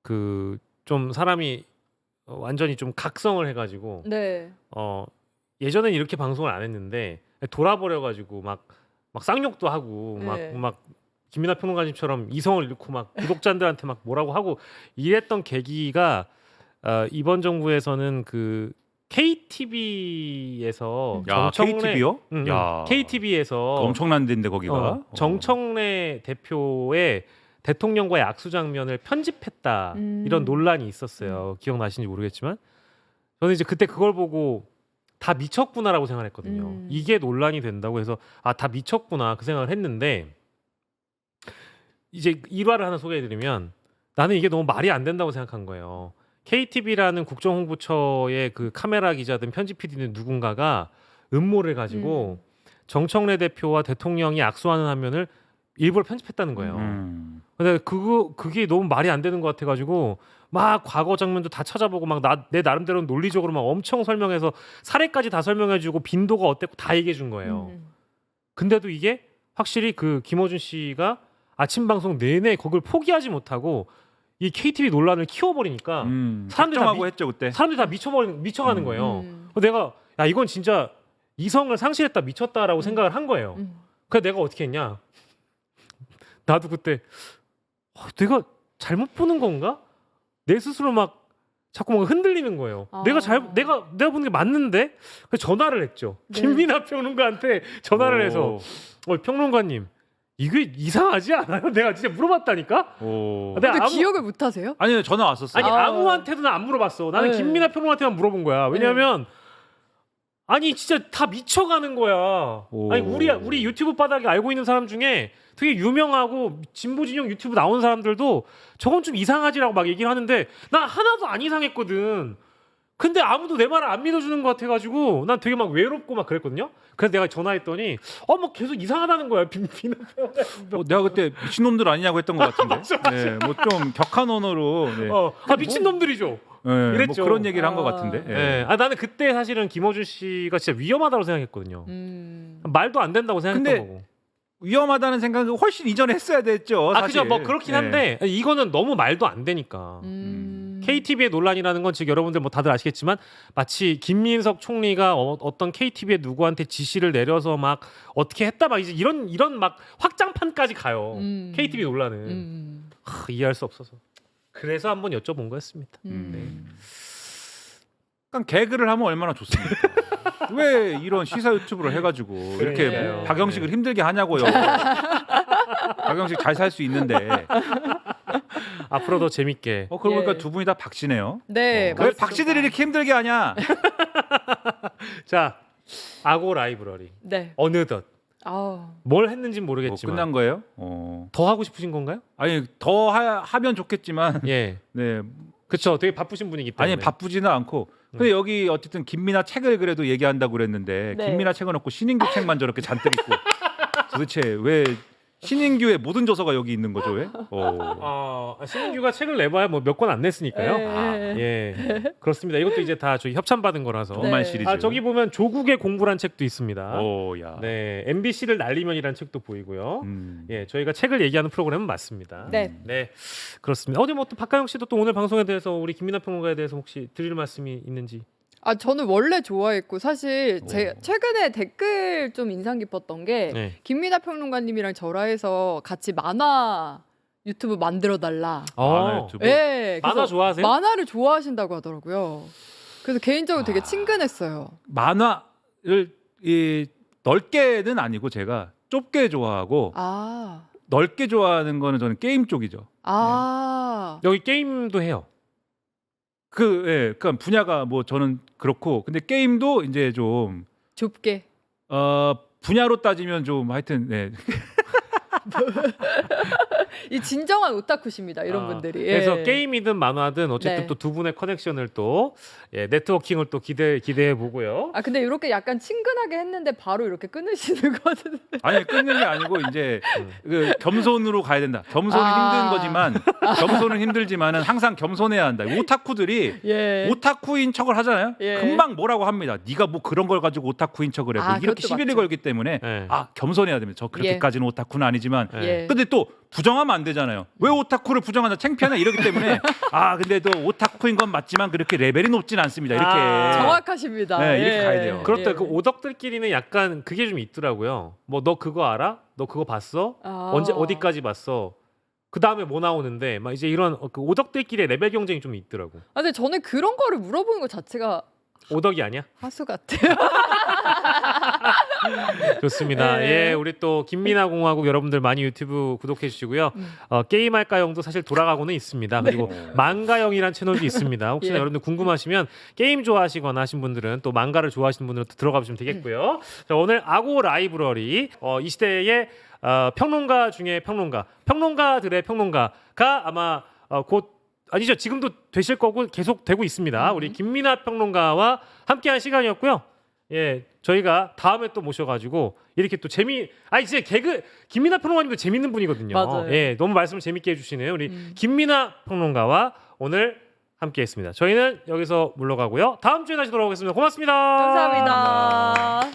그 좀 사람이 완전히 좀 각성을 해가지고 네. 예전엔 이렇게 방송을 안 했는데 돌아버려가지고 막 쌍욕도 하고 네. 막 김민하 평론가님처럼 이성을 잃고 막 구독자들한테 막 뭐라고 하고 이랬던 계기가 이번 정부에서는 그 KTV에서 야, KTV요? 야, KTV에서 엄청난 데인데 거기가. 정청래 대표의 대통령과의 악수 장면을 편집했다 이런 논란이 있었어요. 기억나시는지 모르겠지만 저는 이제 그때 그걸 보고 다 미쳤구나라고 생각했거든요. 이게 논란이 된다고 해서 다 미쳤구나 그 생각을 했는데 이제 일화를 하나 소개해드리면 나는 이게 너무 말이 안 된다고 생각한 거예요. KTV라는 국정홍보처의 그 카메라 기자든 편집 PD는 누군가가 음모를 가지고 정청래 대표와 대통령이 악수하는 화면을 일부러 편집했다는 거예요. 근데 그게 너무 말이 안 되는 것 같아가지고 막 과거 장면도 다 찾아보고 막 내 나름대로 논리적으로 막 엄청 설명해서 사례까지 다 설명해주고 빈도가 어땠고 다 얘기해준 거예요. 근데도 이게 확실히 그 김어준 씨가 아침 방송 내내 그걸 포기하지 못하고 이 KTV 논란을 키워버리니까 사람들이 다 걱정하고 했죠 그때. 사람들이 다 미쳐가는 거예요. 내가 야 이건 진짜 이성을 상실했다 미쳤다라고 생각을 한 거예요. 그래서 내가 어떻게 했냐? 나도 그때 내가 잘못 보는 건가? 내 스스로 막 자꾸 뭔가 흔들리는 거예요. 내가 보는 게 맞는데? 그래서 전화를 했죠. 네. 김민하 평론가한테 전화를 해서 평론가님 이게 이상하지 않아요? 내가 진짜 물어봤다니까. 근데 기억을 못 하세요? 아니요 전화 왔었어요. 아니 아무한테도 안 물어봤어. 나는 네. 김민하 평론가한테만 물어본 거야. 왜냐면 아니 진짜 다 미쳐가는 거야. 아니 우리 유튜브 바닥에 알고 있는 사람 중에 되게 유명하고 진보 진영 유튜브 나오는 사람들도 저건 좀 이상하지라고 막 얘기를 하는데 난 하나도 안 이상했거든. 근데 아무도 내 말을 안 믿어주는 것 같아가지고 난 되게 막 외롭고 막 그랬거든요. 그래서 내가 전화했더니 막 계속 이상하다는 거야. 내가 그때 미친놈들 아니냐고 했던 것 같은데. 맞아. 네, 뭐 좀 격한 언어로. 네. 미친 놈들이죠. 네, 이랬죠. 뭐 그런 얘기를 한 것 같은데. 네. 나는 그때 사실은 김어준 씨가 진짜 위험하다고 생각했거든요. 말도 안 된다고 생각했던 근데 거고. 위험하다는 생각은 훨씬 이전에 했어야 됐죠. 사실. 그죠. 뭐 그렇긴 한데 이거는 너무 말도 안 되니까. KTV의 논란이라는 건 지금 여러분들 뭐 다들 아시겠지만 마치 김민석 총리가 어떤 KTV의 누구한테 지시를 내려서 막 어떻게 했다 막 이제 이런 막 확장판까지 가요. KTV 논란은 이해할 수 없어서 그래서 한번 여쭤본 거였습니다. 약간 개그를 하면 얼마나 좋습니까? 왜 이런 시사 유튜브를 해가지고 이렇게 그러니까요. 박영식을 힘들게 하냐고요. 박영식 잘 살 수 있는데. 앞으로도 재밌게. 그러고 보니까 두 분이 다 박씨네요. 네. 왜 박씨들이 이렇게 힘들게 하냐? 자, 악오 라이브러리. 네. 어느덧 뭘 했는지 모르겠지만 끝난 거예요? 더 하고 싶으신 건가요? 아니 더 하면 좋겠지만. 예. 네. 그렇죠. 되게 바쁘신 분이기 때문에. 아니 바쁘지는 않고. 근데 여기 어쨌든 김민하 책을 그래도 얘기한다고 그랬는데 네. 김민하 책은 없고 신인규 책만 저렇게 잔뜩 있고 도대체 왜 신인규의 모든 저서가 여기 있는 거죠 왜? 신인규가 책을 내봐야 뭐 몇 권 안 냈으니까요. 예, 그렇습니다. 이것도 이제 다 저희 협찬 받은 거라서. 정말 네. 시리즈. 저기 보면 조국의 공부란 책도 있습니다. 야. 네, MBC를 날리면이라는 책도 보이고요. 예, 저희가 책을 얘기하는 프로그램은 맞습니다. 네. 네, 그렇습니다. 뭐 또 박가영 씨도 또 오늘 방송에 대해서 우리 김민하 평론가에 대해서 혹시 드릴 말씀이 있는지? 저는 원래 좋아했고 사실 제 최근에 댓글 좀 인상 깊었던 게 네. 김민하 평론가님이랑 전화해서 같이 만화 유튜브 만들어 달라. 만화 유튜브. 네, 만화 좋아하세요? 만화를 좋아하신다고 하더라고요. 그래서 개인적으로 되게 친근했어요. 만화를 넓게는 아니고 제가 좁게 좋아하고 넓게 좋아하는 거는 저는 게임 쪽이죠. 여기 게임도 해요. 그러니까 분야가 뭐 저는 그렇고 근데 게임도 이제 좀 좁게. 분야로 따지면 좀 하여튼 네. 이 진정한 오타쿠십니다. 이런 분들이. 그래서 게임이든 만화든 어쨌든 네. 또 두 분의 커넥션을 또 네트워킹을 또 기대해 보고요. 근데 이렇게 약간 친근하게 했는데 바로 이렇게 끊으시는 거는. 아니 끊는 게 아니고 이제 그 겸손으로 가야 된다. 겸손은 힘든 거지만 겸손은 힘들지만은 항상 겸손해야 한다. 오타쿠들이 오타쿠인 척을 하잖아요. 금방 뭐라고 합니다. 네가 뭐 그런 걸 가지고 오타쿠인 척을 해. 뭐 이렇게 시비를 걸기 때문에 겸손해야 됩니다. 저 그렇게까지는 오타쿠는 아니지만 근데 또 부정하면 안 되잖아요. 왜 오타쿠를 부정하냐 창피하냐 이러기 때문에 근데 또 오타쿠인 건 맞지만 그렇게 레벨이 높진 않습니다. 이렇게 정확하십니다. 네, 이렇게 가야 돼요. 그렇다. 그 오덕들끼리는 약간 그게 좀 있더라고요. 뭐 너 그거 알아? 너 그거 봤어? 언제 어디까지 봤어? 그 다음에 뭐 나오는데 막 이제 이런 그 오덕들끼리의 레벨 경쟁이 좀 있더라고. 근데 저는 그런 거를 물어보는 것 자체가 오덕이 아니야? 하수 같아요. 좋습니다. 예, 우리 또 김민하 공화국 여러분들 많이 유튜브 구독해 주시고요. 게임할까영도 사실 돌아가고는 있습니다. 그리고 망가영이란 채널도 있습니다. 혹시나 여러분들 궁금하시면 게임 좋아하시거나 하신 분들은 또 망가를 좋아하시는 분들은 또 들어가 보시면 되겠고요. 자, 오늘 악오 라이브러리 이 시대의 평론가 중에 평론가들의 평론가가 아마 곧 아니죠. 지금도 되실 거고 계속 되고 있습니다. 우리 김민하 평론가와 함께한 시간이었고요. 예, 저희가 다음에 또 모셔가지고 이렇게 또 진짜 김민하 평론가님도 재밌는 분이거든요. 맞아요. 예, 너무 말씀을 재밌게 해주시네요. 우리 김민하 평론가와 오늘 함께했습니다. 저희는 여기서 물러가고요. 다음 주에 다시 돌아오겠습니다. 고맙습니다. 감사합니다.